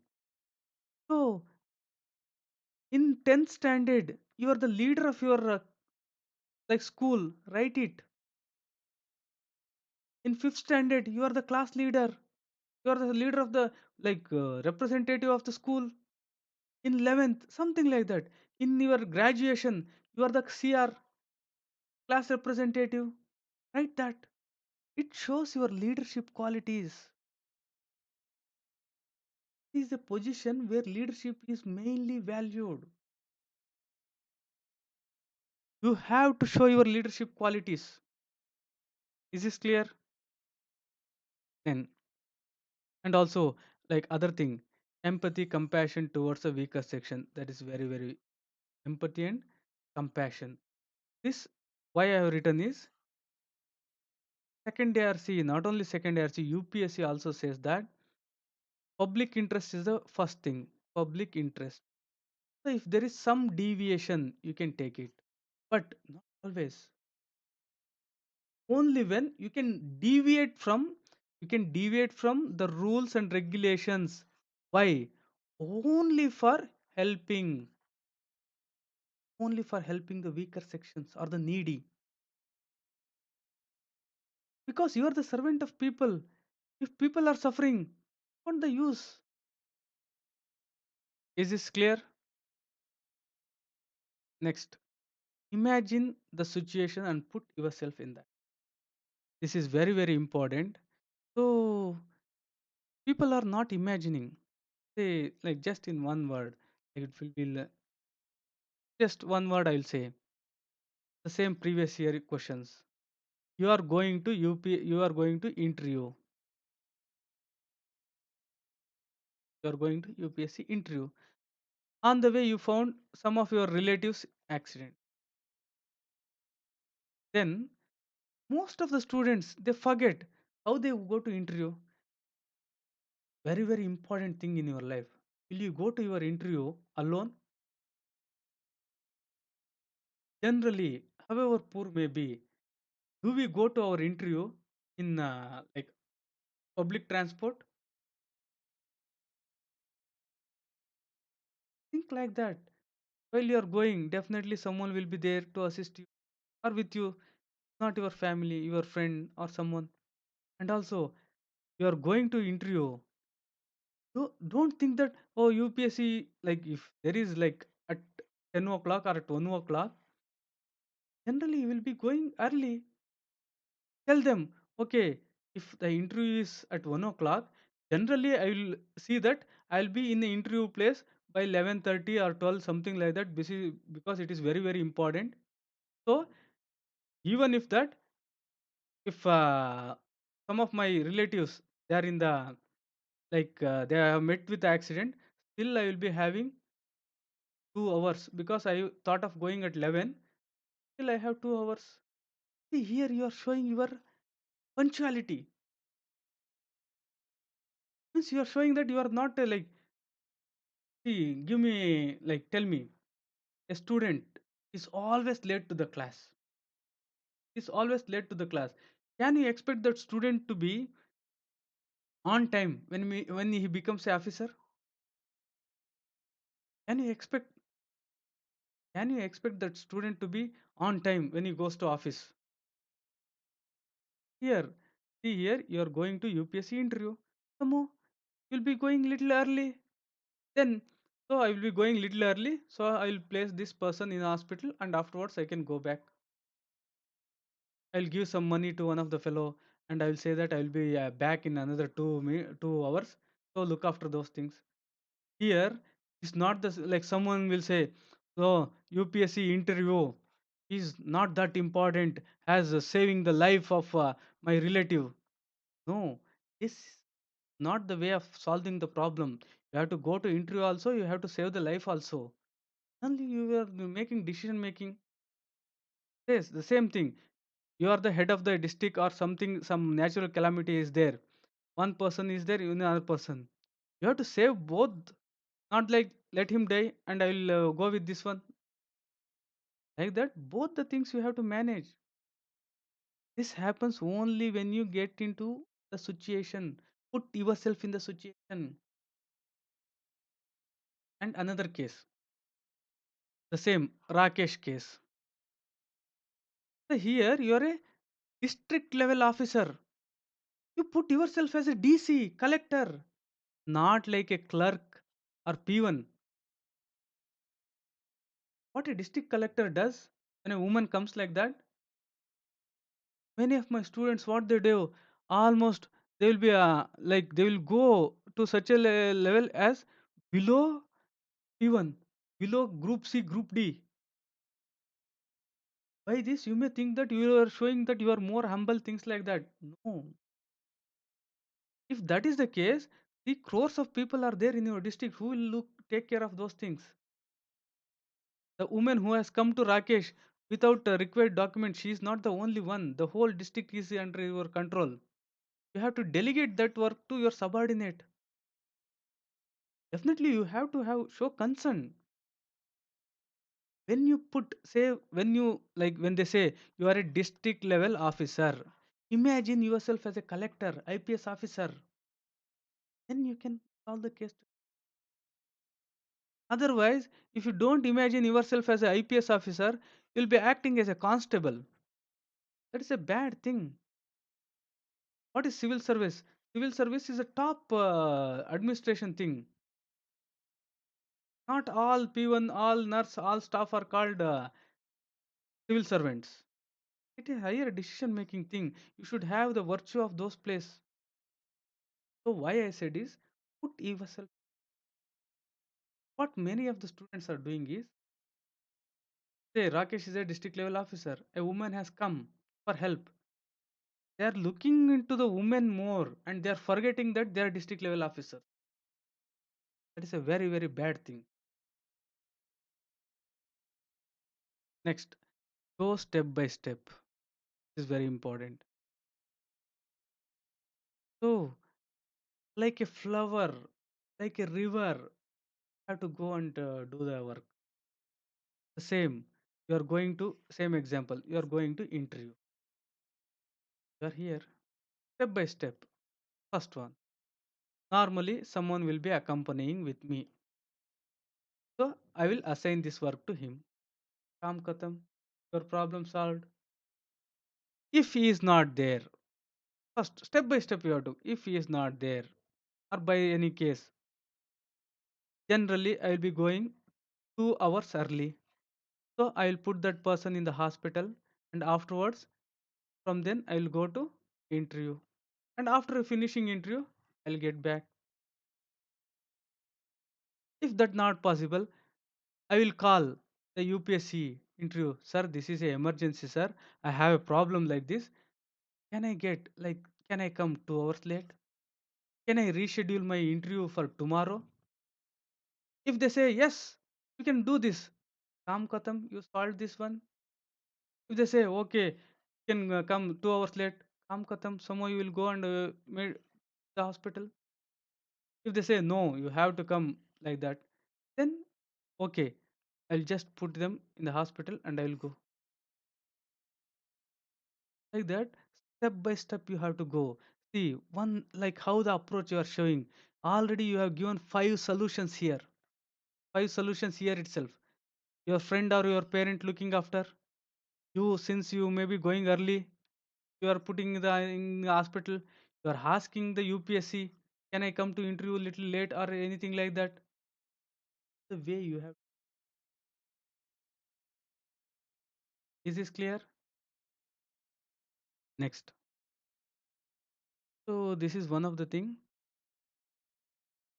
So in 10th standard, you are the leader of your like school. Write it. In 5th standard, you are the class leader. You are the leader of the representative of the school. In 11th, something like that. In your graduation, you are the CR, class representative. Write that. It shows your leadership qualities. It is a position where leadership is mainly valued. You have to show your leadership qualities. Is this clear? Then, and also, like other thing, empathy, compassion towards a weaker section. That is very, very empathy and compassion. This, why I have written is second ARC, not only second ARC, UPSC also says that public interest is the first thing. Public interest. So if there is some deviation, you can take it, but not always. Only when you can deviate from the rules and regulations. Why? Only for helping, only for helping the weaker sections or the needy. Because you are the servant of people. If people are suffering, what the use? Is this clear? Next, imagine the situation and put yourself in that. This is very, very important. So people are not imagining. Say, like just in one word, like it will be just one word. I'll say the same previous year questions. You are going to You are going to interview. You are going to UPSC interview. On the way, you found some of your relatives accident. Then most of the students they forget how they go to interview. Very, very important thing in your life. Will you go to your interview alone? Generally, however poor may be, do we go to our interview in like public transport? Think like that. While you are going, definitely someone will be there to assist you or with you, not your family, your friend, or someone. And also, you are going to interview. Don't think that, oh, UPSC, like if there is like at 10 o'clock or at 1 o'clock, generally you will be going early. Tell them, okay, if the interview is at 1 o'clock, generally I will see that I'll be in the interview place by 11:30 or 12, something like that, because it is very, very important. So even if that, if some of my relatives they are in the they have met with the accident, still I will be having 2 hours because I thought of going at 11. Still I have 2 hours. See here you are showing your punctuality. Means you are showing that you are not see, give me tell me a student is always late to the class. Is always late to the class. Can you expect that student to be on time when he becomes a officer? Can you expect can you expect that student to be on time when he goes to office? Here, see here, you are going to UPSC interview. Somehow, you'll be going little early. Then, so I will be going little early. So I will place this person in hospital, and afterwards I can go back. I'll give some money to one of the fellow, and I will say that I will be back in another 2 hours. So look after those things. Here, it's not like someone will say, so UPSC interview is not that important as saving the life of my relative. No, this is not the way of solving the problem. You have to go to interview also, you have to save the life also. Only you are making decision making. Yes, the same thing. You are the head of the district or something, some natural calamity is there. One person is there, another person. You have to save both, not like let him die and I will go with this one. Like that, both the things you have to manage. This happens only when you get into the situation. Put yourself in the situation. And another case, the same Rakesh case. So here you are a district level officer. You put yourself as a DC, collector, not like a clerk or peon. What a district collector does when a woman comes like that, many of my students, what they do, almost they will be they will go to such a level as below P1, below Group C, Group D. By this, you may think that you are showing that you are more humble, things like that. No. If that is the case, the crores of people are there in your district who will take care of those things. The woman who has come to Rakesh without a required document, she is not the only one. The whole district is under your control. You have to delegate that work to your subordinate. Definitely, you have to have show concern. When you put, say, when you like, when they say you are a district level officer, imagine yourself as a collector, IPS officer. Then you can solve the case. Otherwise, if you don't imagine yourself as an IPS officer, you'll be acting as a constable. That is a bad thing. What is civil service? Civil service is a top administration thing. Not all P1, all nurse, all staff are called civil servants. It is a higher decision making thing. You should have the virtue of those place. So why I said is put yourself. What many of the students are doing is, say Rakesh is a district level officer. A woman has come for help. They are looking into the women more and they are forgetting that they are district level officers. That is a very, very bad thing. Next, go step by step. This is very important. So, like a flower, like a river, have to go and do the work. The same. You are going to, same example, you are going to interview. You are here, step by step. First one. Normally, someone will be accompanying with me. So, I will assign this work to him. Kam Katam, your problem solved. If he is not there, first, step by step you have to. If he is not there, or by any case, generally I will be going 2 hours early. So I will put that person in the hospital, and afterwards, from then I will go to interview. And after finishing interview, I'll get back. If that not possible, I will call the UPSC interview. Sir, this is a emergency, sir. I have a problem like this. Can I get like can I come 2 hours late? Can I reschedule my interview for tomorrow? If they say yes, you can do this. Kam Katam, you solved this one. If they say okay, you can come 2 hours late. Kam Katam, somehow you will go and made the hospital. If they say no, you have to come like that, then okay, I'll just put them in the hospital and I will go. Like that, step by step you have to go. See, one like how the approach you are showing. Already you have given 5 solutions here. 5 solutions here itself. Your friend or your parent looking after you since you may be going early. You are putting in the hospital. You are asking the UPSC, can I come to interview little late or anything like that? The way you have. Is this clear? Next. So this is one of the thing.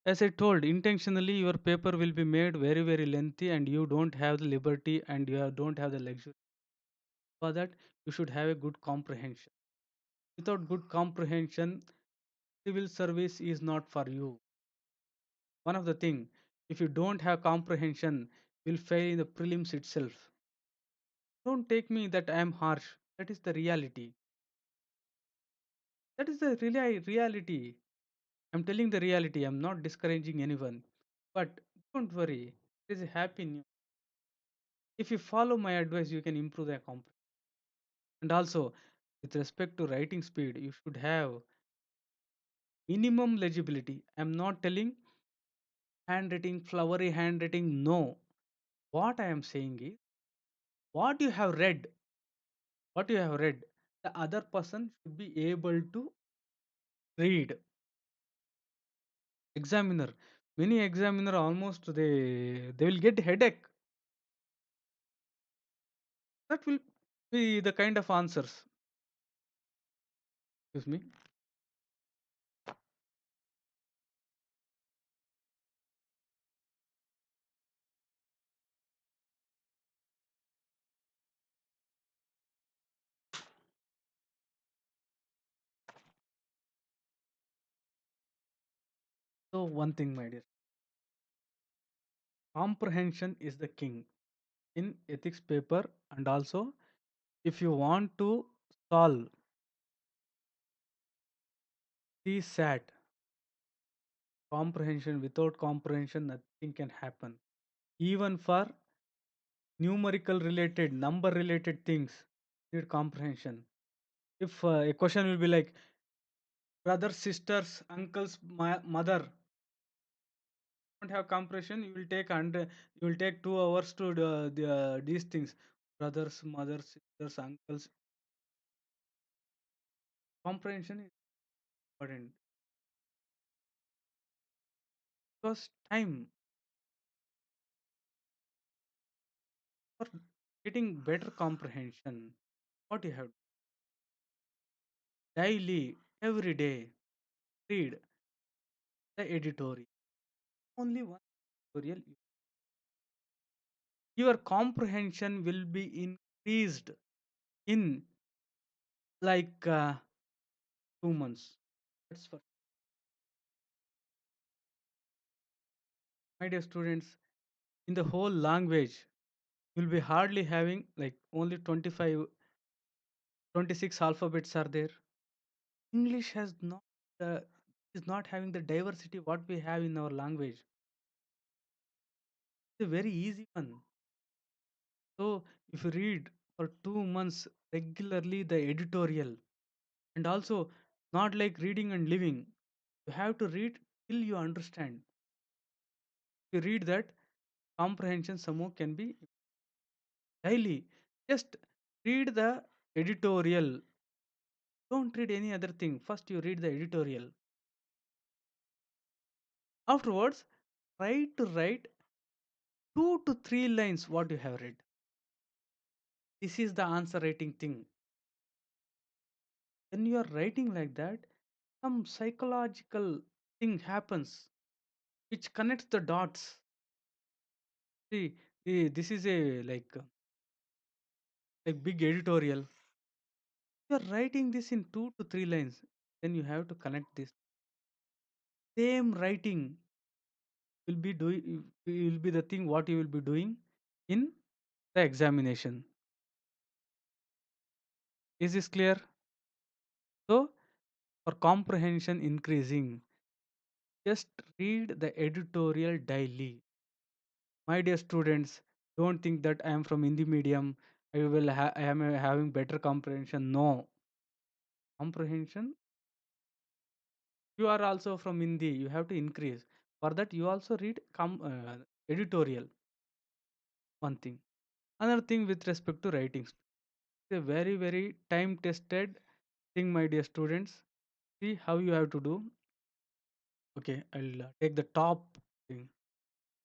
As I told, intentionally your paper will be made very, very lengthy and you don't have the liberty and don't have the luxury. For that, you should have a good comprehension. Without good comprehension, civil service is not for you. One of the thing, if you don't have comprehension, you'll fail in the prelims itself. Don't take me that I am harsh. That is the reality. That is the reality. I'm telling the reality. I'm not discouraging anyone. But don't worry. It is a happy news. If you follow my advice, you can improve the comprehension. And also, with respect to writing speed, you should have minimum legibility. I'm not telling handwriting, flowery handwriting. No. What I am saying is, what you have read, what you have read, the other person should be able to read. Examiner, many examiner almost they will get headache. That will be the kind of answers. Excuse me. So one thing, my dear, comprehension is the king in ethics paper, and also if you want to solve CSAT, comprehension, without comprehension nothing can happen. Even for numerical related, number related things, need comprehension. If a question will be like brothers, sisters, uncles, mother, don't have comprehension, you will take, and you will take 2 hours to these things, brothers, mothers, sisters, uncles. Comprehension is important because time for getting better comprehension, what you have daily, every day, read the editorial. Only one editorial, your comprehension will be increased in like 2 months. That's for my dear students. In the whole language, you'll be hardly having like only 25, 26 alphabets are there. English has not uh, is not having the diversity what we have in our language. It's a very easy one. So if you read for 2 months regularly the editorial, and also not like reading and living, you have to read till you understand. If you read that, comprehension somehow can be daily. Just read the editorial. Don't read any other thing. First you read the editorial. Afterwards, try to write 2 to 3 lines what you have read. This is the answer writing thing. When you are writing like that, some psychological thing happens which connects the dots. See, this is a like big editorial. You are writing this in 2 to 3 lines. Then you have to connect this. Same writing will be the thing what you will be doing in the examination. Is this clear? So for comprehension increasing, just read the editorial daily. My dear students, don't think that I am from Hindi medium. I am having better comprehension. No, comprehension. You are also from Hindi. You have to increase. For that, you also read editorial. One thing. Another thing with respect to writings, it's a very very time tested thing, my dear students. See how you have to do. Okay, I'll take the top thing.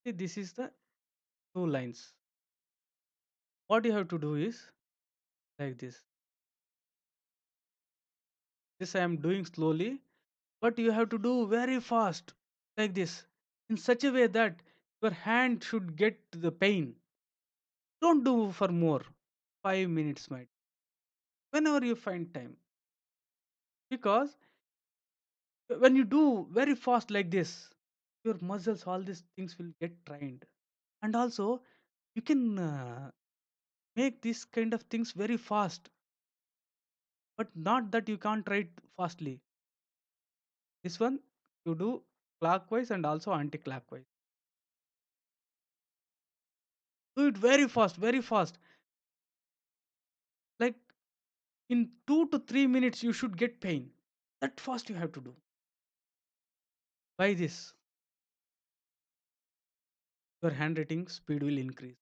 See, this is the 2 lines. What you have to do is like this. This I am doing slowly, but you have to do very fast, like this, in such a way that your hand should get the pain. Don't do for more. 5 minutes, might whenever you find time, because when you do very fast like this, your muscles, all these things will get trained, and also you can make these kind of things very fast, but not that you can't write fastly. This one you do clockwise and also anti-clockwise. Do it very fast. Like in 2 to 3 minutes, you should get pain. That fast you have to do. By this, your handwriting speed will increase.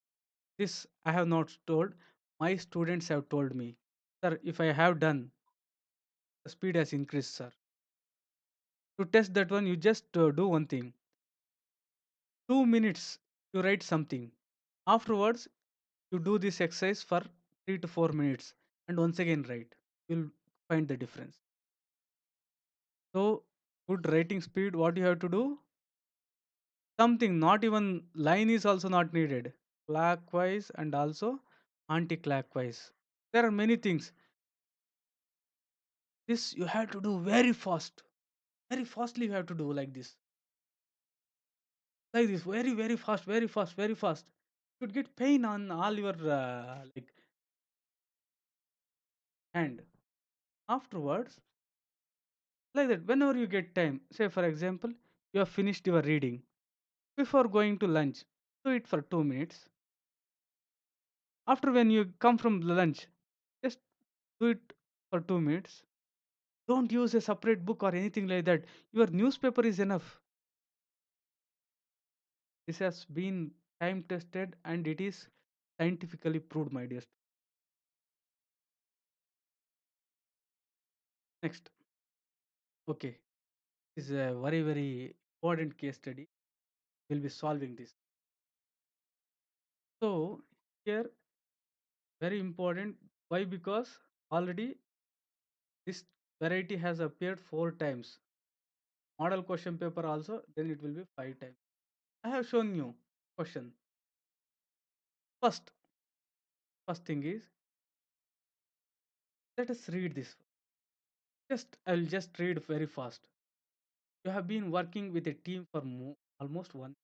This I have not told. My students have told me, sir, if I have done, the speed has increased, sir. To test that one, you just do one thing. 2 minutes, you write something. Afterwards, you do this exercise for 3 to 4 minutes and once again write. You'll find the difference. So, good writing speed, what you have to do? Something, not even line is also not needed. Clockwise and also anti-clockwise. There are many things. This you have to do very fast. Very fastly you have to do like this. like this, very very fast, very fast, very fast. You would get pain on all your like hand. Afterwards, like that, whenever you get time, say for example, you have finished your reading, before going to lunch, do it for 2 minutes. After when you come from the lunch, just do it for 2 minutes. Don't use a separate book or anything like that. Your newspaper is enough. This has been time tested and it is scientifically proved, my dear. Next. Okay. This is a very, very important case study. We'll be solving this. So here, very important. Why? Because already this variety has appeared 4 times. Model question paper also, then it will be 5 times. I have shown you question. First, first thing is, let us read this. I'll just read very fast. You have been working with a team for almost one.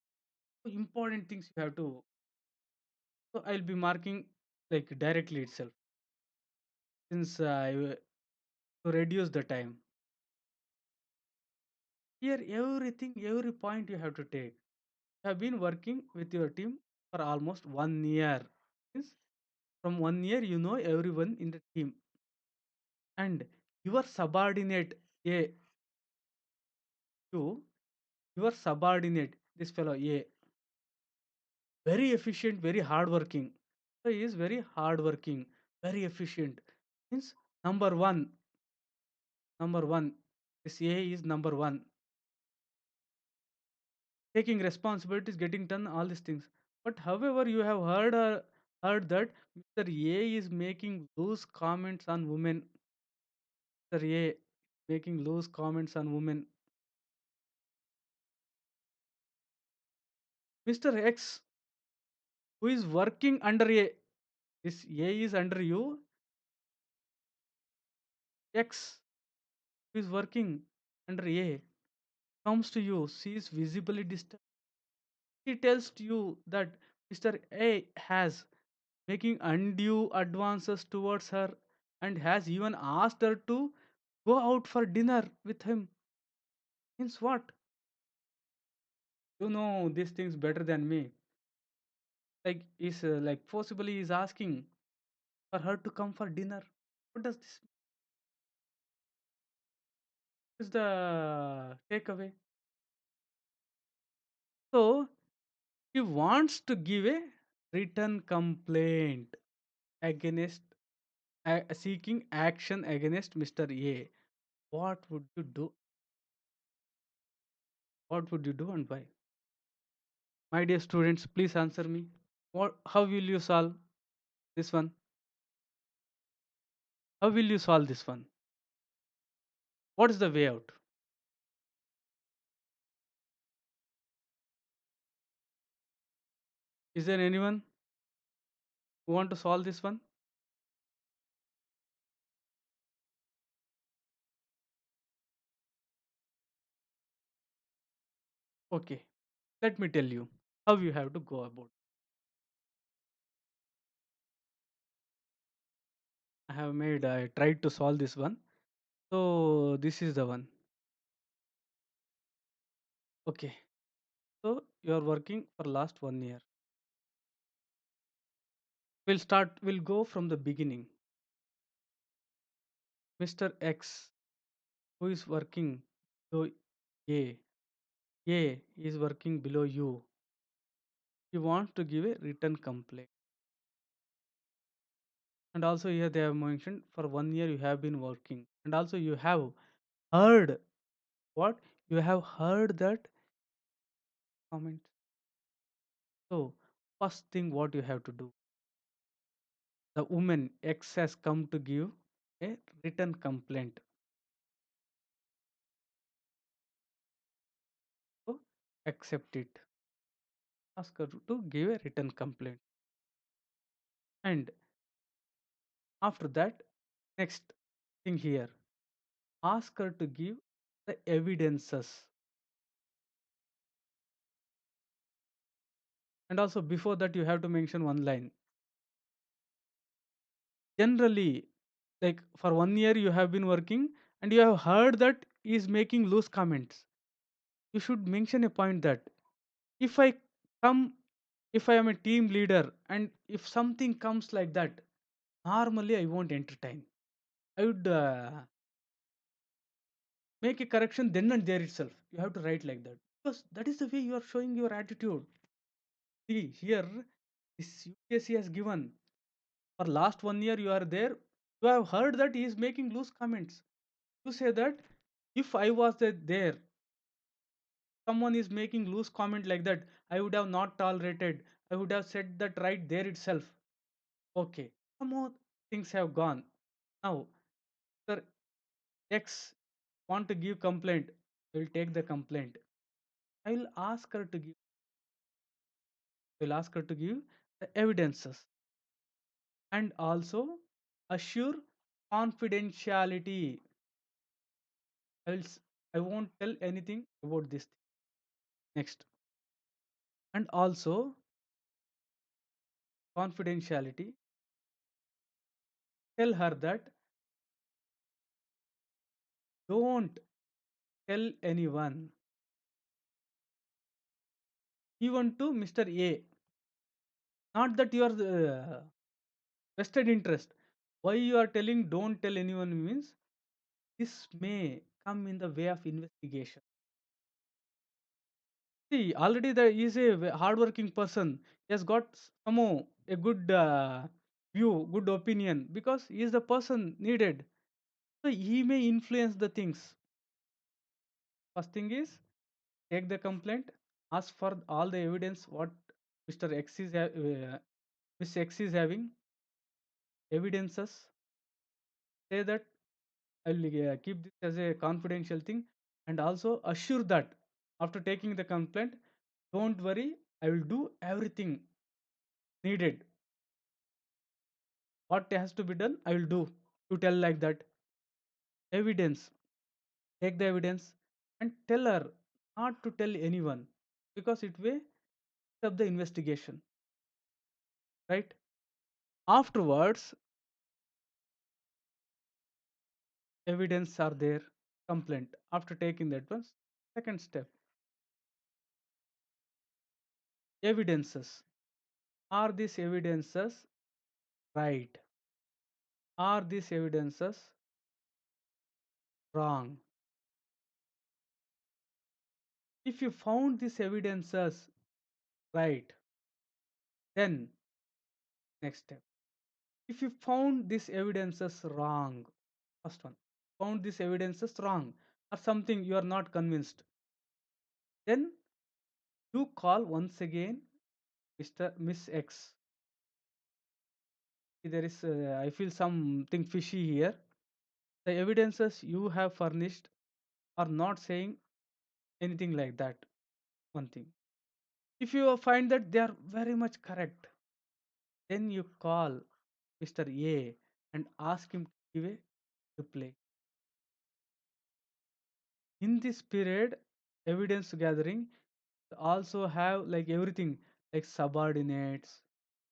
So important things you have to. So I'll be marking like directly itself since to reduce the time. Here, everything, every point you have to take. You have been working with your team for almost 1 year. Means from 1 year, you know everyone in the team. And your subordinate, A, you, your subordinate, this fellow A, very efficient, very hardworking. So he is very hardworking, very efficient. Means number one, number one. This A is number one. Taking responsibilities, getting done, all these things. But however, you have heard that Mr. A is making loose comments on women. Mr. A making loose comments on women. Mr. X, who is working under A, this A is under you. X, who is working under A, comes to you. She is visibly disturbed. He tells to you that Mr. A has making undue advances towards her and has even asked her to go out for dinner with him. Means what? You know these things better than me. Like is like forcibly is asking for her to come for dinner. What does this mean? Is the takeaway? So he wants to give a written complaint against seeking action against Mr. A. What would you do? What would you do and why? My dear students, please answer me. What? How will you solve this one? How will you solve this one? What is the way out? Is there anyone who want to solve this one? Okay, let me tell you how you have to go about. I tried to solve this one. So this is the one. Okay. So you are working for last 1 year. We'll go from the beginning. Mr. X, who is working below A. A is working below you. He wants to give a written complaint. And also here they have mentioned for 1 year you have been working. And also you have heard what? You have heard that comment. So first thing what you have to do. The woman X has come to give a written complaint. So accept it. Ask her to give a written complaint. And after that, next thing here, ask her to give the evidences. and also before that you have to mention one line. Generally, like for 1 year you have been working and you have heard that he is making loose comments. You should mention a point that if I come, if I am a team leader and if something comes like that, normally I won't entertain. I would make a correction then and there itself. You have to write like that because that is the way you are showing your attitude. See here, this UPSC has given for last 1 year you are there. You have heard that he is making loose comments. You say that if I was there, someone is making loose comment like that, I would have not tolerated. I would have said that right there itself. Okay, some more things have gone. Now, sir X want to give complaint. I will take the complaint. I will ask her to give. I will ask her to give the evidences and also assure confidentiality. Else, I won't tell anything about this. Next, and also confidentiality. Tell her that don't tell anyone, even to Mr. A. Not that you are the vested interest. Why you are telling don't tell anyone means this may come in the way of investigation. See, already there is a hardworking person. He has got somehow a good view, good opinion because he is the person needed. So he may influence the things. First thing is take the complaint, ask for all the evidence what Mr. X is Miss X is having, evidences. Say that I'll keep this as a confidential thing and also assure that after taking the complaint, don't worry, I will do everything needed. What has to be done, I will do. You tell like that. Evidence. Take the evidence and tell her not to tell anyone because it will stop the investigation. Right? Afterwards, evidence are there, complaint. After taking that one, second step, evidences. Are these evidences right? Are these evidences wrong? If you found these evidences right, then next step. If you found these evidences wrong, first one, found these evidences wrong or something you are not convinced, then you call once again Mr. Miss X. There is, I feel something fishy here. The evidences you have furnished are not saying anything like that. One thing. If you find that they are very much correct, then you call Mr. A and ask him to give a reply. In this period, evidence gathering also have like everything like subordinates,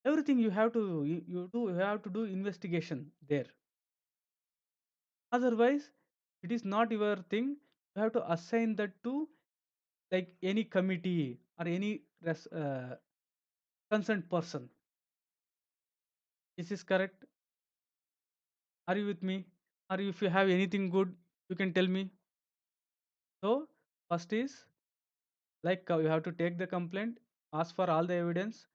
everything you have to you have to do investigation there. Otherwise, it is not your thing. You have to assign that to like any committee or any concerned person. Is this correct? Are you with me? Or if you have anything good, you can tell me. So first is like you have to take the complaint, ask for all the evidence,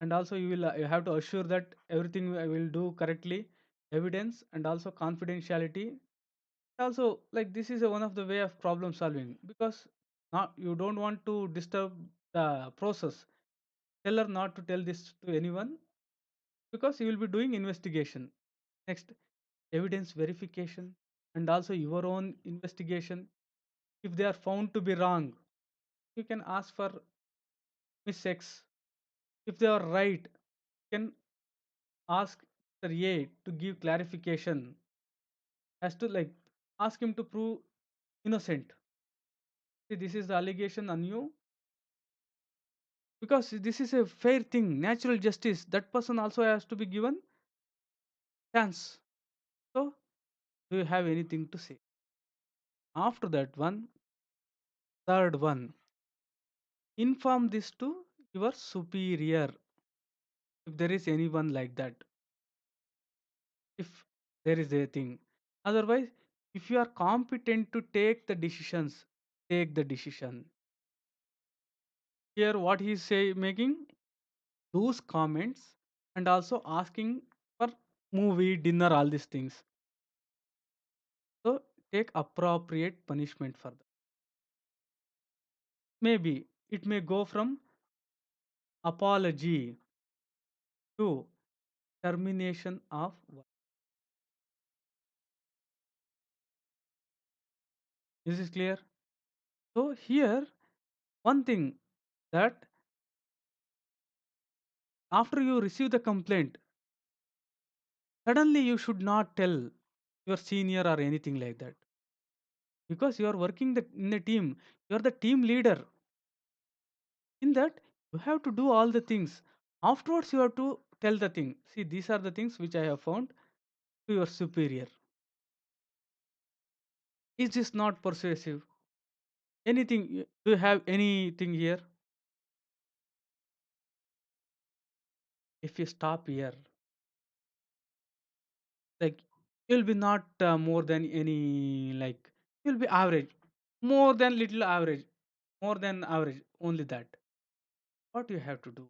and also you have to assure that everything I will do correctly, evidence and also confidentiality. Also, like this is one of the way of problem solving because not you don't want to disturb the process. Tell her not to tell this to anyone because you will be doing investigation. Next, evidence verification and also your own investigation. If they are found to be wrong, you can ask for Miss X. If they are right, you can ask Sir A to give clarification as to like ask him to prove innocent. See, this is the allegation on you. because this is a fair thing, natural justice. That person also has to be given chance. So, do you have anything to say? After that one, third one, inform this to your superior if there is anyone like that. If there is a thing, otherwise, if you are competent to take the decisions, take the decision. Here, what he is say making those comments and also asking for movie, dinner, all these things. So take appropriate punishment for that. Maybe it may go from apology to termination of work. This is clear. So here one thing that after you receive the complaint, suddenly you should not tell your senior or anything like that, because you are working in a team. You are the team leader. In that, you have to do all the things. Afterwards, you have to tell the thing. See, these are the things which I have found to your superior. Is this not persuasive? Anything? Do you have anything here? If you stop here, like you'll be not more than any, like you'll be average, more than little average, more than average. Only that. What you have to do?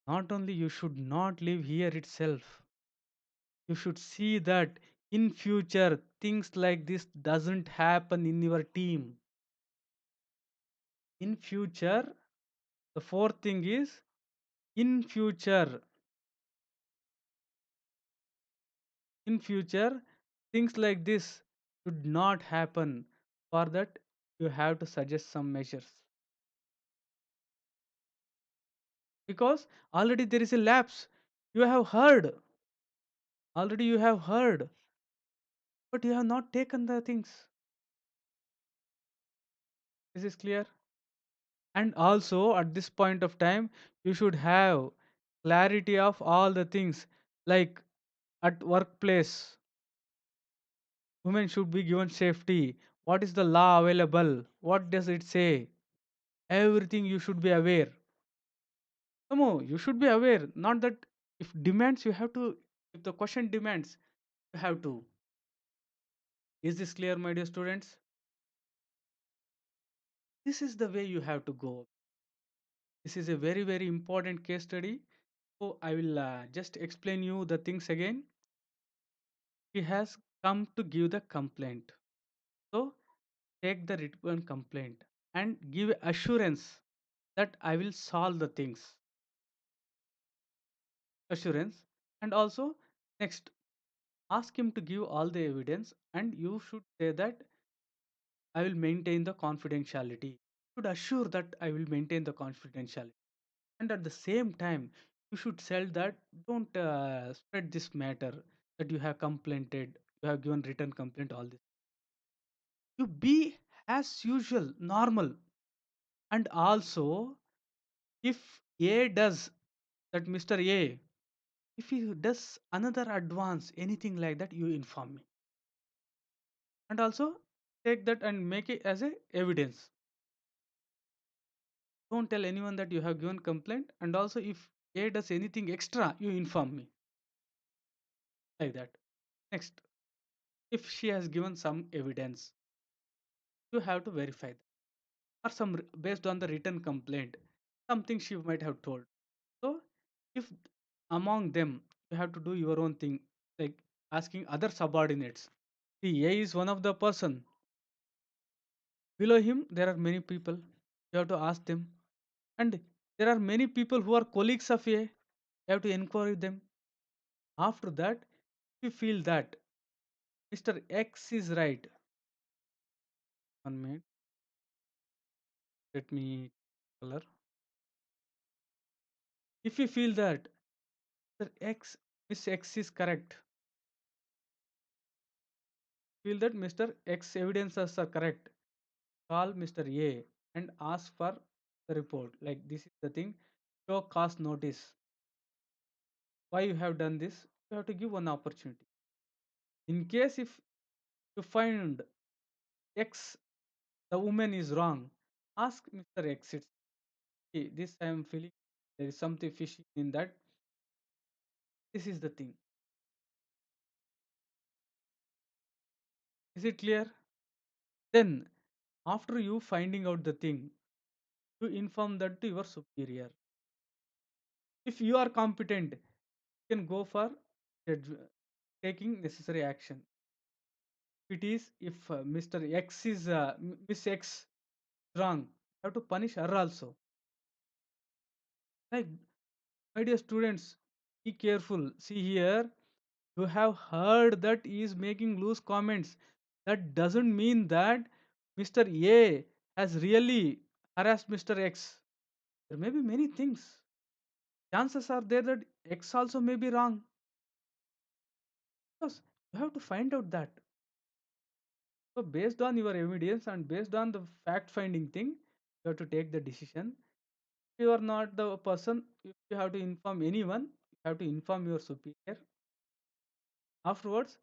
Not only you should not live here itself. You should see that in future things like this doesn't happen in your team. In future, the fourth thing is in future. In future, things like this should not happen. For that, you have to suggest some measures, because already there is a lapse. You have heard, already you have heard, but you have not taken the things. This is clear. And also at this point of time, you should have clarity of all the things, like at workplace, women should be given safety. What is the law available? What does it say? Everything you should be aware. No, you should be aware. Not that if demands, you have to, if the question demands, you have to. Is this clear, my dear students? This is the way you have to go. This is a very, very important case study. So I will just explain you the things again. He has come to give the complaint. So take the written complaint and give assurance that I will solve the things. Assurance. And also, next, ask him to give all the evidence, and you should say that I will maintain the confidentiality. You should assure that I will maintain the confidentiality. And at the same time, you should tell that don't spread this matter that you have complained, you have given written complaint, all this. You be as usual, normal. And also, if A does that, Mr. A, if he does another advance, anything like that, you inform me. And also take that and make it as a evidence. Don't tell anyone that you have given complaint. And also if A does anything extra, you inform me. Like that. Next, if she has given some evidence, you have to verify that. Or some based on the written complaint, something she might have told. So if among them you have to do your own thing, like asking other subordinates. See, A is one of the person. Below him, there are many people. You have to ask them. And there are many people who are colleagues of A. You have to encourage them. After that, if you feel that Mr. X is right. 1 minute. Let me color. If you feel that Mr. X, Miss X is correct, feel that Mr. X evidences are correct, call Mr. A and ask for the report. Like this is the thing. Show cause notice. Why you have done this? You have to give one opportunity. In case if you find X, the woman is wrong, ask Mr. X. It's, "Okay, this I am feeling there is something fishy in that. This is the thing. Is it clear?" Then, after you finding out the thing, you inform that to your superior. If you are competent, you can go for taking necessary action. It is if Mr. X is Miss X wrong, you have to punish her also. Like, my dear students, be careful. See here, you have heard that he is making loose comments. That doesn't mean that Mr. A has really harassed Mr. X. There may be many things. Chances are there that X also may be wrong. Because you have to find out that. So, based on your evidence and based on the fact finding thing, you have to take the decision. If you are not the person, if you have to inform anyone, you have to inform your superior. Afterwards,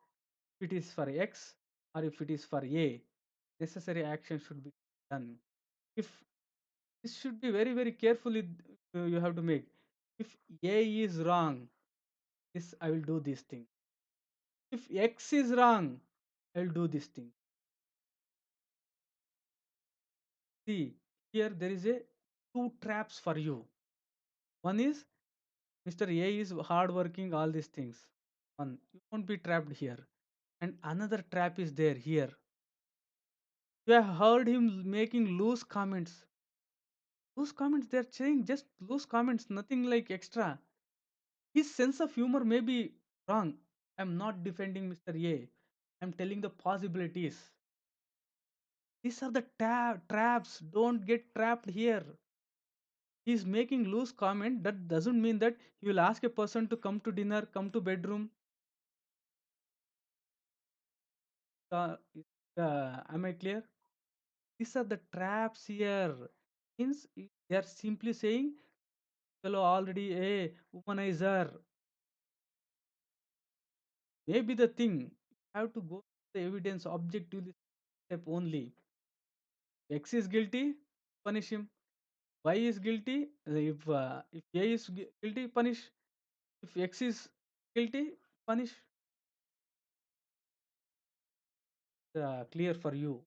if it is for X or if it is for A, necessary action should be done. If this should be very, very carefully you have to make. If A is wrong, this I will do this thing. If X is wrong, I will do this thing. See, here there is a two traps for you. One is Mr. A is hardworking, all these things. One, you won't be trapped here. And another trap is there here. You have heard him making loose comments. Loose comments, they're saying just loose comments, nothing like extra. His sense of humor may be wrong. I'm not defending Mr. A. I'm telling the possibilities. These are the traps. Don't get trapped here. He's making loose comment. That doesn't mean that he will ask a person to come to dinner, come to bedroom. Uh, am I clear? These are the traps here. Means they are simply saying, fellow already a womanizer. Maybe the thing you have to go to the evidence objectively step only. X is guilty, punish him. Y is guilty. If A is guilty, punish. If X is guilty, punish. Clear for you.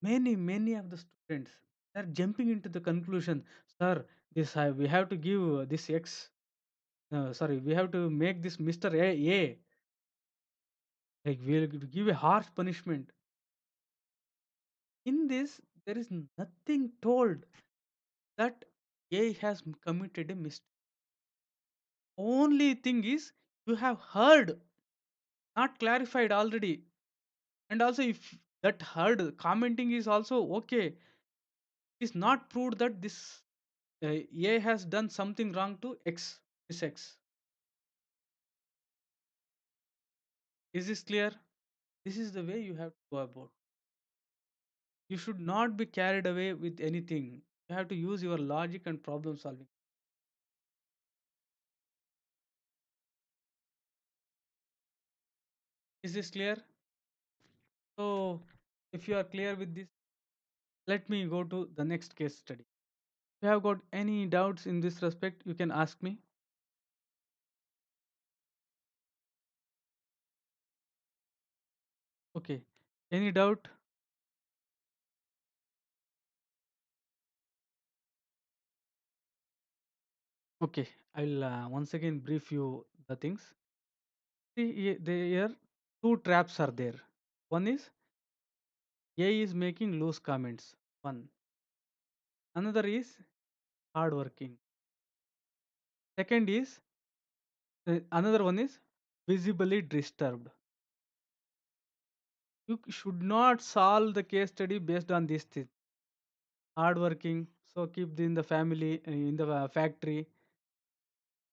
Many of the students are jumping into the conclusion, sir. This we have to give this X. Sorry, we have to make this Mr. A. Like we'll give a harsh punishment. In this, there is nothing told that A has committed a mistake. Only thing is you have heard, not clarified already. And also, if that heard commenting is also okay, it's not proved that this A has done something wrong to X, this X. Is this clear? This is the way you have to go about. You should not be carried away with anything. You have to use your logic and problem solving. Is this clear? So, if you are clear with this, let me go to the next case study. If you have got any doubts in this respect, you can ask me. Okay. Any doubt? Okay. I'll once again brief you the things. See, there two traps are there. One is A is making loose comments. One. Another is hardworking. Second is another one is visibly disturbed. You should not solve the case study based on this thing. Hardworking, so keep in the family, in the factory,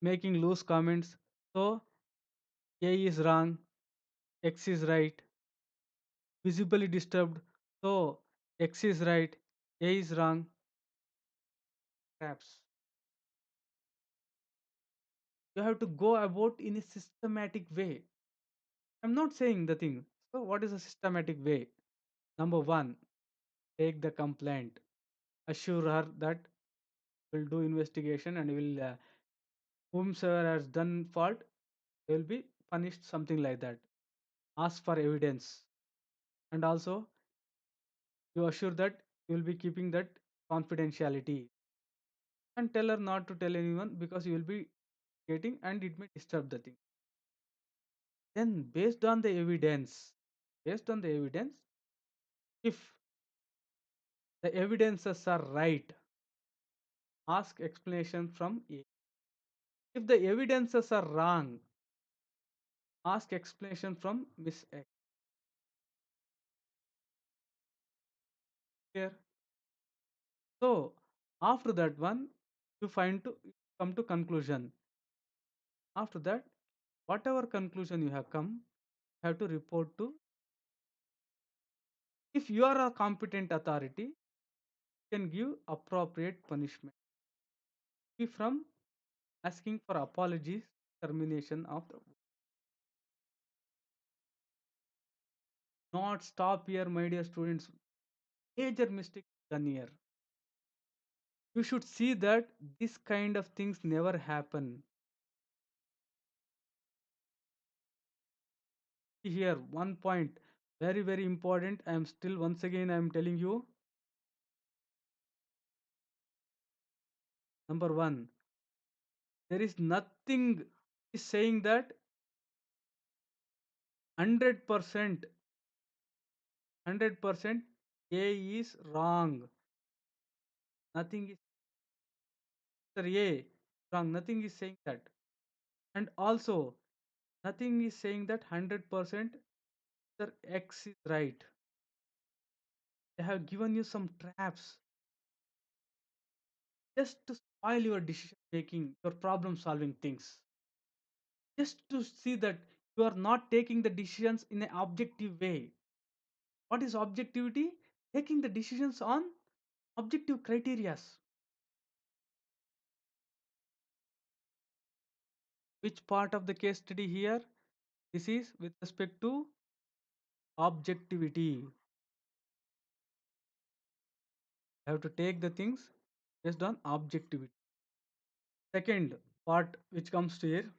making loose comments. So A is wrong, X is right, visibly disturbed. So X is right, A is wrong, traps. You have to go about in a systematic way. I'm not saying the thing. So, what is a systematic way? Number one, take the complaint, assure her that we'll do investigation and will whomsoever has done fault they will be punished, something like that. Ask for evidence, and also you assure that you will be keeping that confidentiality, and tell her not to tell anyone because you will be getting and it may disturb the thing. Then based on the evidence, if the evidences are right, ask explanation from A. If the evidences are wrong, ask explanation from Miss X. Here, so after that one, you find to come to conclusion. After that, whatever conclusion you have come, you have to report to. If you are a competent authority, you can give appropriate punishment. Be from asking for apologies, termination of the. Not stop here, my dear students. Major mistake done here. You should see that this kind of things never happen. Here, one point, very, very important. I am still, once again, I am telling you. Number one, there is nothing is saying that 100%, 100% A is wrong. Nothing is Sir A wrong. Nothing is saying that. And also, nothing is saying that 100% Sir X is right. They have given you some traps just to spoil your decision making, your problem solving things. Just to see that you are not taking the decisions in an objective way. What is objectivity? Taking the decisions on objective criterias. Which part of the case study here? This is with respect to objectivity. I have to take the things based on objectivity. Second part which comes to here,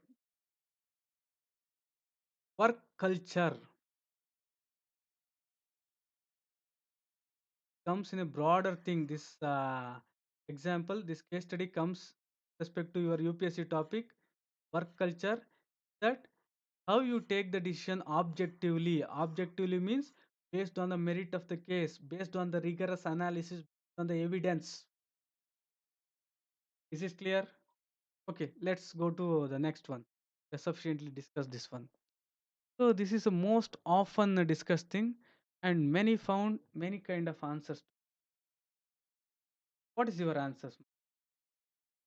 work culture comes in a broader thing. This example, this case study comes with respect to your UPSC topic, work culture. That how you take the decision objectively. Objectively means based on the merit of the case, based on the rigorous analysis, based on the evidence. Is it clear? Okay, let's go to the next one. We have sufficiently discussed this one. So this is the most often discussed thing, and many found many kind of answers. What is your answers?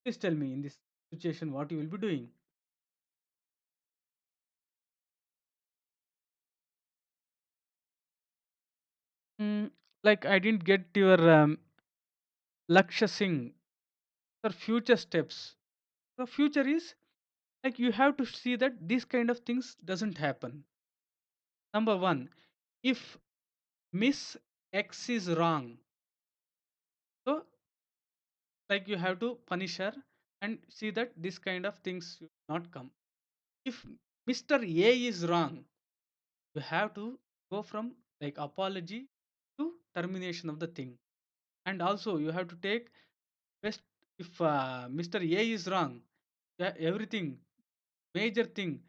Please tell me in this situation what you will be doing. Mm, like I didn't get your Lakshya Singh. Sir, future steps. The future is like you have to see that this kind of things doesn't happen. Number one, if Miss X is wrong, so like you have to punish her and see that this kind of things should not come. If Mr. A is wrong, you have to go from like apology to termination of the thing. And also you have to take best. If Mr. A is wrong, yeah, everything major thing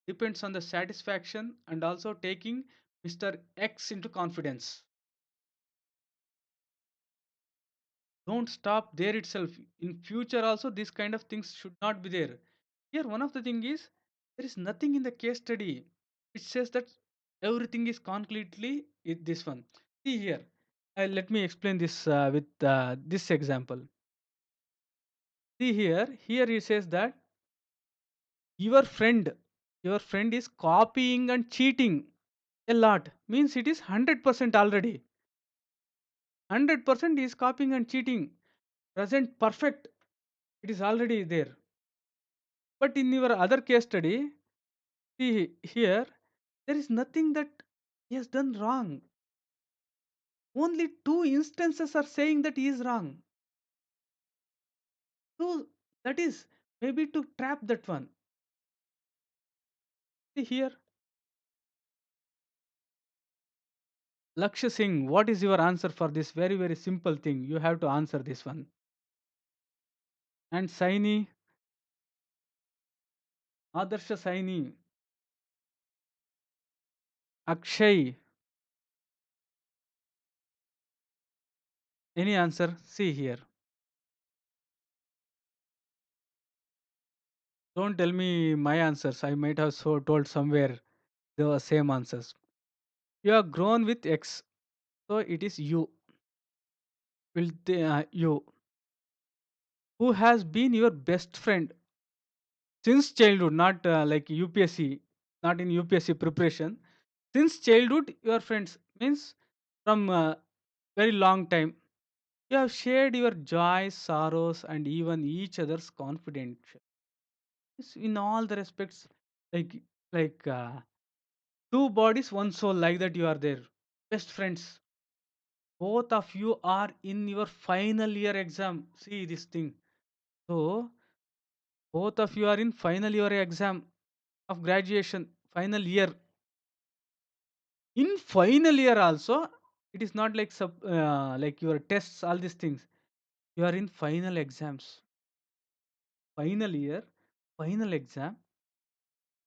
depends on the satisfaction and also taking Mr. X into confidence. Don't stop there itself. In future also this kind of things should not be there. Here one of the thing is there is nothing in the case study which says that everything is concretely this one. See here, let me explain this with this example. See here it says that your friend your friend is copying and cheating a lot, means it is 100% already. 100% is copying and cheating. Present perfect. It is already there. But in your other case study, see here, there is nothing that he has done wrong. Only two instances are saying that he is wrong. So that is maybe to trap that one. See here, Lakshya Singh, what is your answer for this very, very simple thing? You have to answer this one. And Saini, Adarsha Saini, Akshay, any answer? See here. Don't tell me my answers. I might have told somewhere the same answers. You are grown with X, so it is you. You who has been your best friend since childhood, not like UPSC, not in UPSC preparation. Since childhood, your friends means from very long time. You have shared your joys, sorrows, and even each other's confidence. Yes, in all the respects, like like two bodies, one soul, like that you are there. Best friends. Both of you are in your final year exam. See this thing. So both of you are in final year exam of graduation. Final year. In final year also, it is not like like your tests, all these things. You are in final exams. Final year, final exam.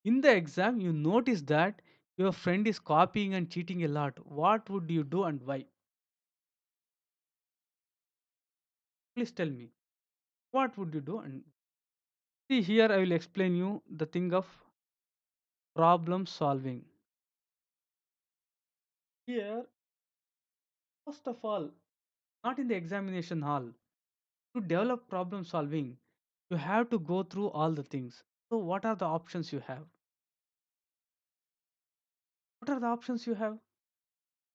In the exam, you notice that your friend is copying and cheating a lot. What would you do and why? Please tell me. What would you do? And see here, I will explain you the thing of problem solving. Here, first of all, not in the examination hall. To develop problem solving, you have to go through all the things. So, what are the options you have? What are the options you have?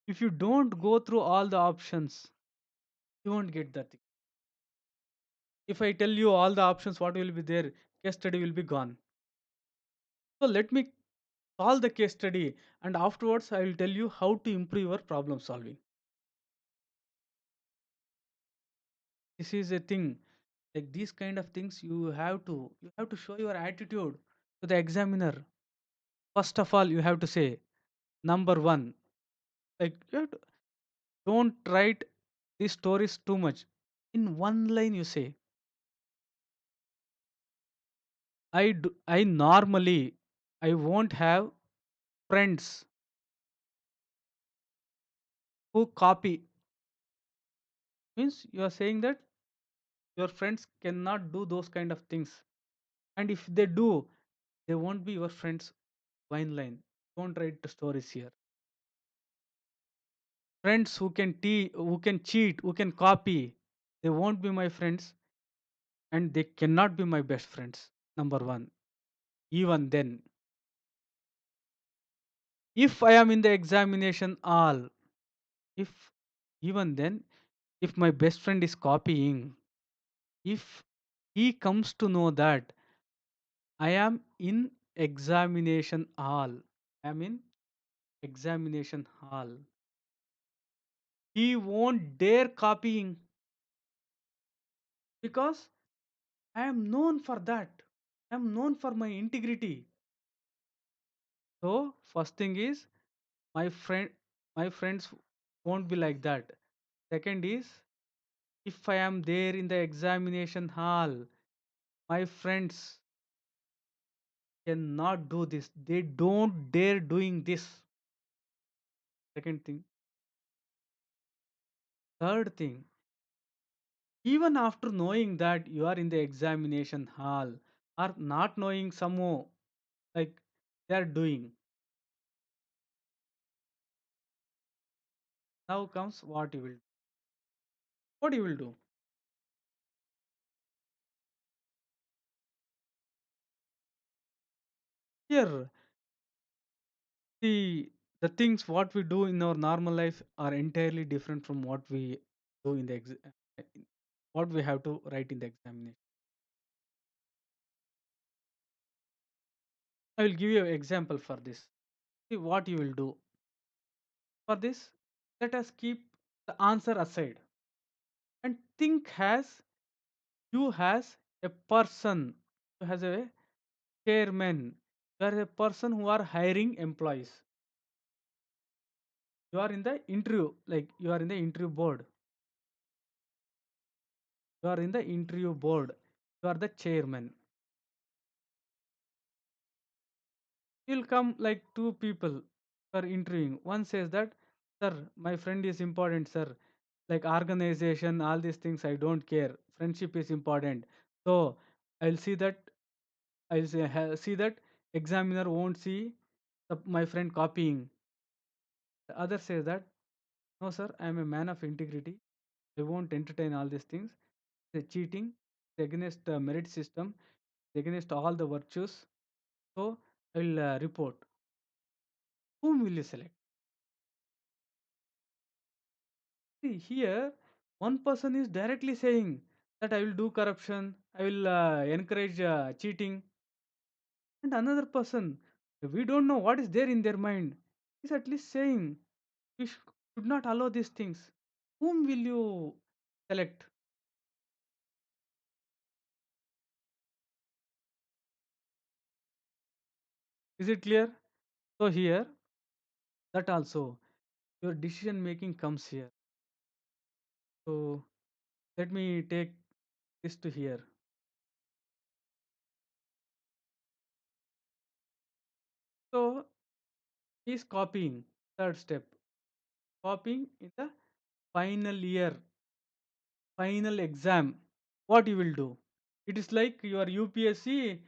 If you don't go through all the options, you won't get that thing. If I tell you all the options, what will be there? Case study will be gone. So, let me solve the case study and afterwards I will tell you how to improve your problem solving. This is a thing, like these kind of things you have to show your attitude to the examiner. First of all, you have to say number one, like you have to, don't write these stories too much. In one line you say, I normally I won't have friends who copy. Means you are saying that your friends cannot do those kind of things, and if they do, they won't be your friends. One line. Don't write the stories here. Friends who can cheat, who can copy, they won't be my friends, and they cannot be my best friends. Number one. Even then, if I am in the examination hall, if even then, if my best friend is copying, if he comes to know that I am in examination hall, I am in examination hall, he won't dare copying because I am known for that. I am known for my integrity. So first thing is my friend my friends won't be like that. Second is if I am there in the examination hall, my friends cannot do this. They don't dare doing this. Second thing. Third thing, even after knowing that you are in the examination hall or not knowing some more, like they are doing, now comes what you will do. What you will do? Here, the things what we do in our normal life are entirely different from what we do in the what we have to write in the examination. I will give you an example for this. See what you will do. For this, let us keep the answer aside and think as you has a person, you has a chairman, you are a person who are hiring employees. You are in the interview, like you are in the interview board. You are in the interview board. You are the chairman. You'll come like two people for interviewing. One says that, sir, my friend is important, sir. Like organization, all these things I don't care. Friendship is important. So I'll see that see that examiner won't see my friend copying. The other says that, no, sir, I am a man of integrity. I won't entertain all these things. The cheating, it's against the merit system, it's against all the virtues. So I will report. Whom will you select? See here, one person is directly saying that I will do corruption, I will encourage cheating, and another person, we don't know what is there in their mind, is at least saying we should not allow these things. Whom will you select? Is it clear? So here, that also your decision making comes here. So let me take this to here. So is copying. Third step, copying in the final year, final exam. What you will do? It is like your UPSC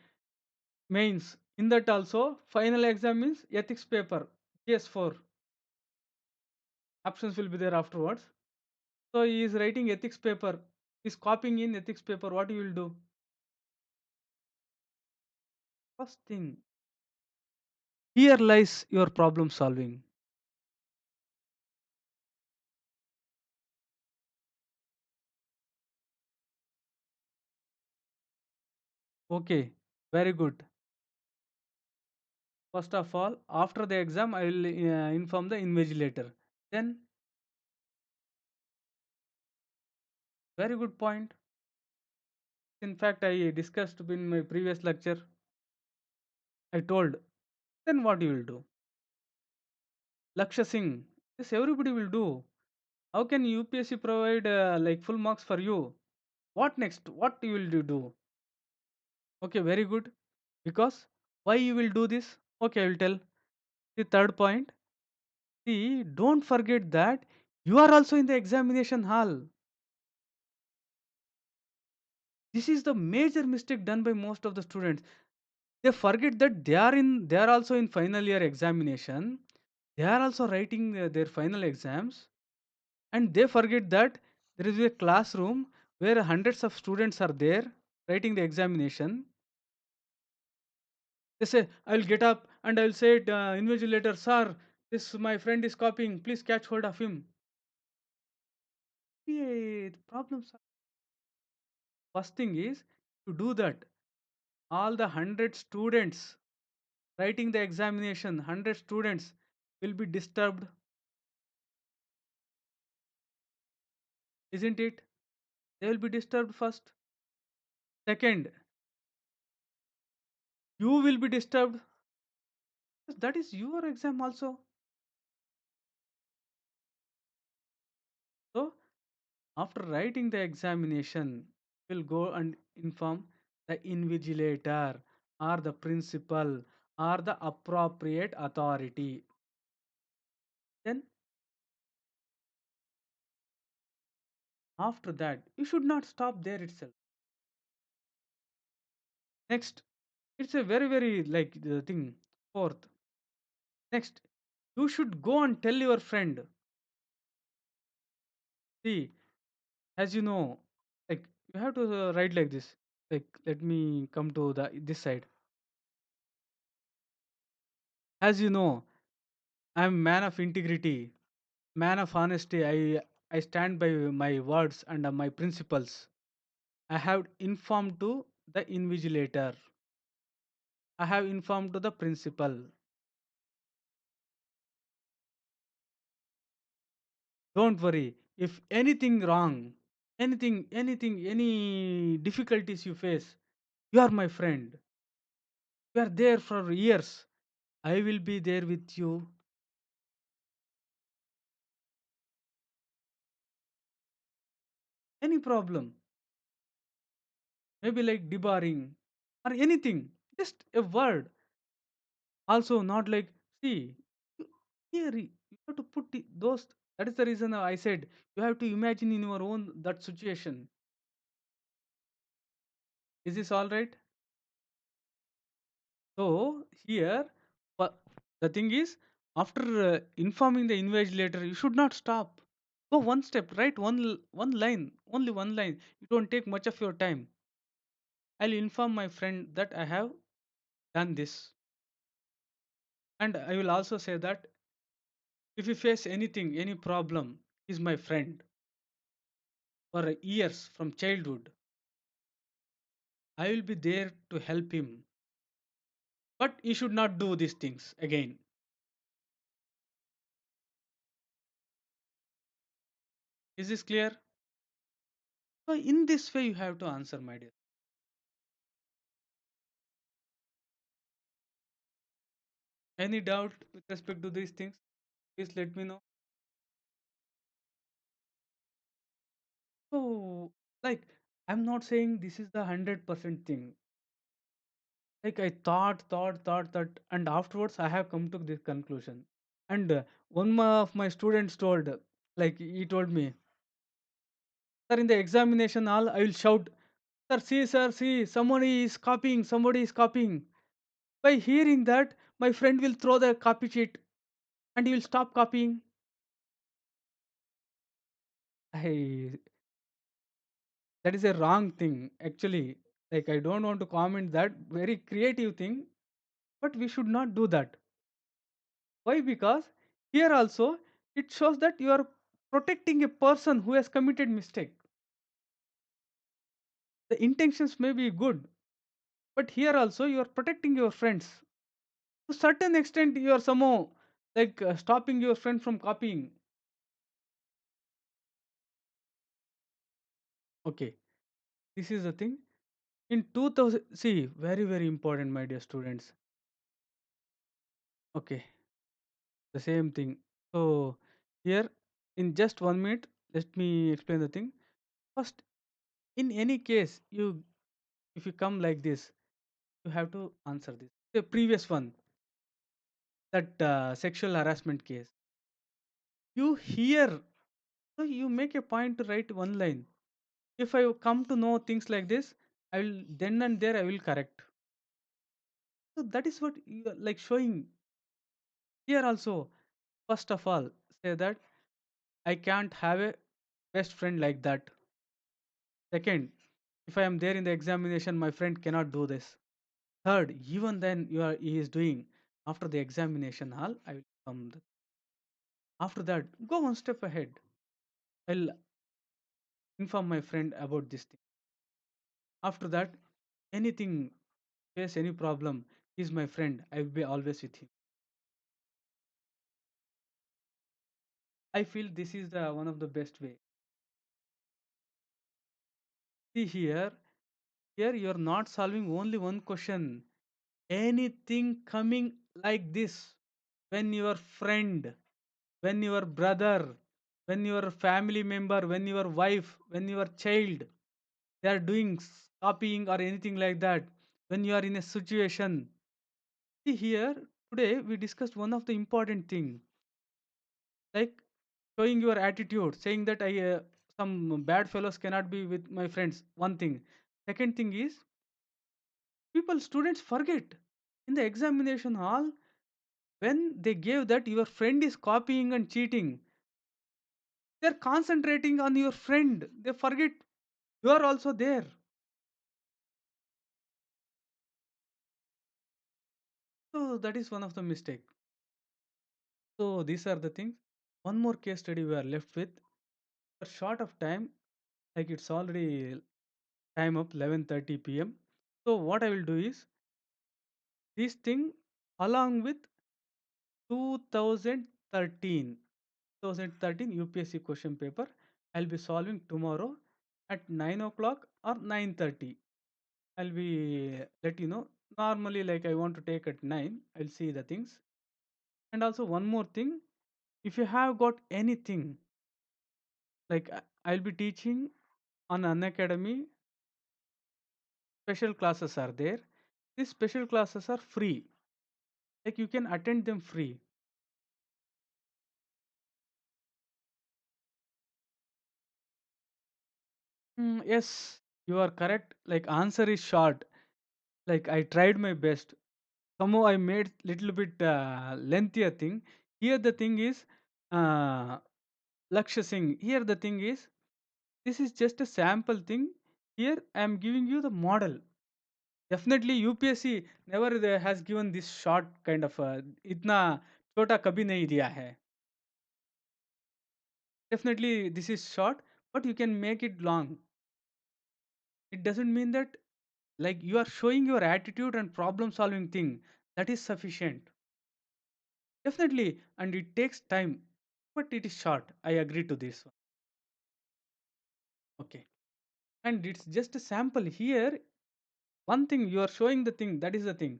mains. In that also, final exam means ethics paper. PS4 options will be there afterwards. So he is writing ethics paper. He is copying in ethics paper. What you will do? First thing, here lies your problem solving. Okay, very good. First of all, after the exam, I will inform the invigilator. Then, very good point. In fact, I discussed in my previous lecture. I told. Then what you will do? Lakshya Singh. This everybody will do. How can UPSC provide like full marks for you? What next? What you will do? Okay, very good. Because why you will do this? Okay, I will tell. The third point. See, don't forget that you are also in the examination hall. This is the major mistake done by most of the students. They forget that they are also in final year examination. They are also writing their final exams, and they forget that there is a classroom where hundreds of students are there writing the examination. They say, I'll get up and I'll say it, invigilator, sir, this my friend is copying, please catch hold of him. Yeah, the problems are, first thing is to do that. All the 100 students writing the examination, 100 students will be disturbed, isn't it? They will be disturbed first. Second, you will be disturbed. That is your exam also. So after writing the examination, will go and inform the invigilator or the principal or the appropriate authority. Then after that, you should not stop there itself. Next, it's a very like the thing. Fourth, next, you should go and tell your friend. See, as you know, like you have to write like this. Like let me come to the this side. As you know, I'm man of integrity, man of honesty. I stand by my words and my principles. I have informed to the invigilator. I have informed to the principal. Don't worry. If anything wrong, anything, any difficulties you face, you are my friend. You are there for years. I will be there with you. Any problem, maybe like debarring or anything, just a word. Also, not like, see, here you have to put those. That is the reason I said you have to imagine in your own that situation. Is this all right? So here, but the thing is, after informing the invigilator, you should not stop. Go one step, write one line, only one line. You don't take much of your time. I'll inform my friend that I have done this, and I will also say that if you face anything, any problem, he's my friend for years from childhood. I will be there to help him, but he should not do these things again. Is this clear? So in this way, you have to answer, my dear. Any doubt with respect to these things? Please let me know. So, like, I'm not saying this is the 100% thing. Like, I thought that, and afterwards I have come to this conclusion. And of my students told, like, he told me, sir, in the examination hall, I will shout, sir, see, somebody is copying. By hearing that, my friend will throw the copy sheet and he will stop copying. I, that is a wrong thing, actually. Like, I don't want to comment that very creative thing, but we should not do that. Why? Because here also it shows that you are protecting a person who has committed mistake. The intentions may be good, but here also you are protecting your friends. To certain extent, you are somehow like stopping your friend from copying. Okay, this is the thing. In 2000, see, very important, my dear students. Okay, the same thing. So here, in just 1 minute, let me explain the thing. First, in any case, you if you come like this, you have to answer this. The previous one, that sexual harassment case. You hear, so you make a point to write one line. If I come to know things like this, I will then and there I will correct. So that is what you are like showing here also. First of all, say that I can't have a best friend like that. Second, if I am there in the examination, my friend cannot do this. Third, even then he is doing after the examination hall, I will come. After that, go one step ahead. I'll inform my friend about this thing. After that, anything, face any problem, he's my friend. I will be always with him. I feel this is the one of the best way. See here you are not solving only one question. Anything coming like this, when your friend, when your brother, when your family member, when your wife, when your child, they are doing copying or anything like that, when you are in a situation. See here, today we discussed one of the important thing, like showing your attitude, saying that I some bad fellows cannot be with my friends. One thing. Second thing is people students forget in the examination hall when they gave that your friend is copying and cheating. They're concentrating on your friend. They forget you are also there. So that is one of the mistake. So these are the things. One more case study we are left with. For short of time, like it's already time up 11:30 p.m. So what I will do is this thing along with 2013 2013 UPSC question paper I'll be solving tomorrow at 9 o'clock or 9:30. I'll be let you know. Normally, like I want to take at 9, I'll see the things. And also one more thing, if you have got anything, like I'll be teaching on Unacademy, special classes are there. These special classes are free. Like you can attend them free. Yes, you are correct. Like answer is short. Like I tried my best. Somehow I made little bit lengthier thing. Here the thing is uh, Lakshya Singh. Here the thing is this is just a sample thing. Here I am giving you the model. Definitely UPSC never has given this short kind of इतना छोटा कभी नहीं दिया है. Definitely this is short, but you can make it long. It doesn't mean that like you are showing your attitude and problem solving thing, that is sufficient. Definitely, and it takes time, but it is short. I agree to this one. Okay, and it's just a sample here. One thing you are showing the thing, that is the thing.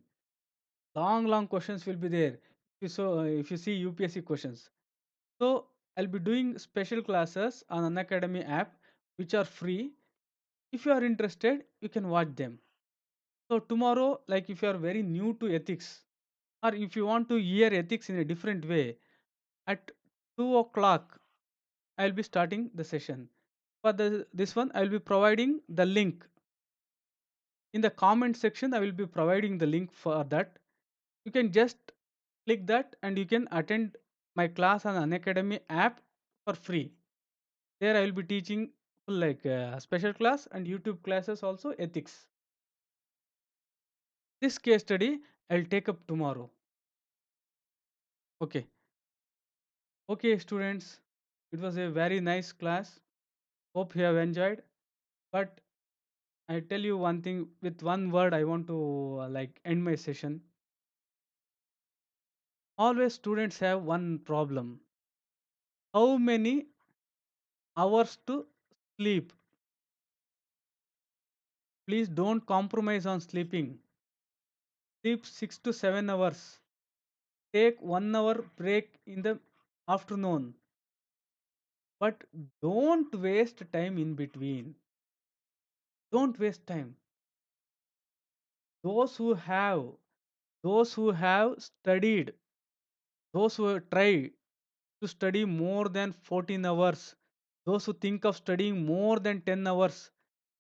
Long questions will be there. If you see UPSC questions, so I'll be doing special classes on Unacademy app, which are free. If you are interested, you can watch them. So tomorrow, like if you are very new to ethics, or if you want to hear ethics in a different way, at 2 o'clock, I'll be starting the session. For this one, I will be providing the link. In the comment section, I will be providing the link for that. You can just click that and you can attend my class on Unacademy app for free. There I will be teaching like special class and YouTube classes also ethics. This case study I'll take up tomorrow. Okay. Okay, students. It was a very nice class. Hope you have enjoyed. But I tell you one thing with one word I want to like end my session. Always students have one problem. How many hours to sleep? Please don't compromise on sleeping. Sleep 6 to 7 hours. Take 1 hour break in the afternoon. But don't waste time in between. Don't waste time. Those who have, those who have studied, those who try to study more than 14 hours, those who think of studying more than 10 hours,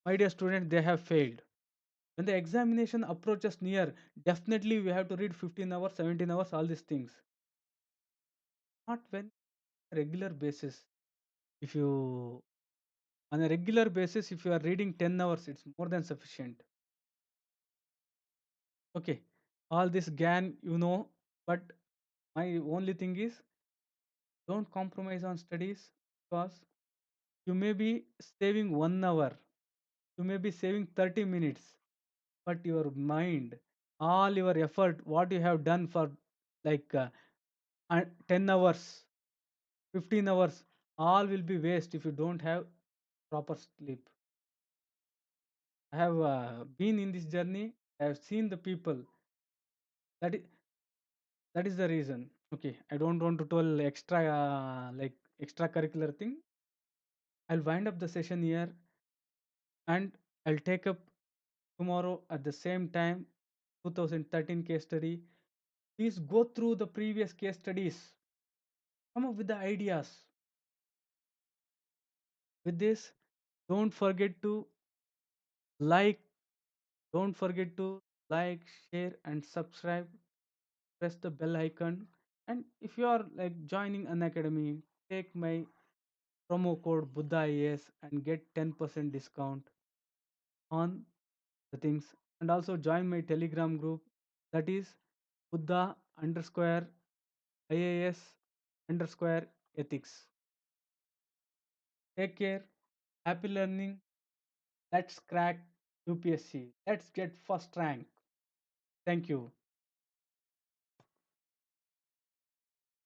my dear students, they have failed. When the examination approaches near, definitely we have to read 15 hours, 17 hours, all these things. Not when regular basis. If you on a regular basis, if you are reading 10 hours, it's more than sufficient. Okay, all this GAN, but my only thing is don't compromise on studies because you may be saving 1 hour, you may be saving 30 minutes, but your mind, all your effort, what you have done for like 10 hours, 15 hours, all will be waste if you don't have proper sleep. I have been in this journey. I have seen the people. That is that is the reason. Okay, I don't want to tell extra like extracurricular thing. I'll wind up the session here and I'll take up tomorrow at the same time 2013 case study. Please go through the previous case studies. Come up with the ideas. With this, don't forget to like, don't forget to like, share, and subscribe. Press the bell icon. And if you are like joining an academy, take my promo code Buddha IAS and get 10% discount on the things. And also join my Telegram group, that is Buddha underscore IAS underscore ethics. Take care. Happy learning. Let's crack UPSC. Let's get first rank. Thank you.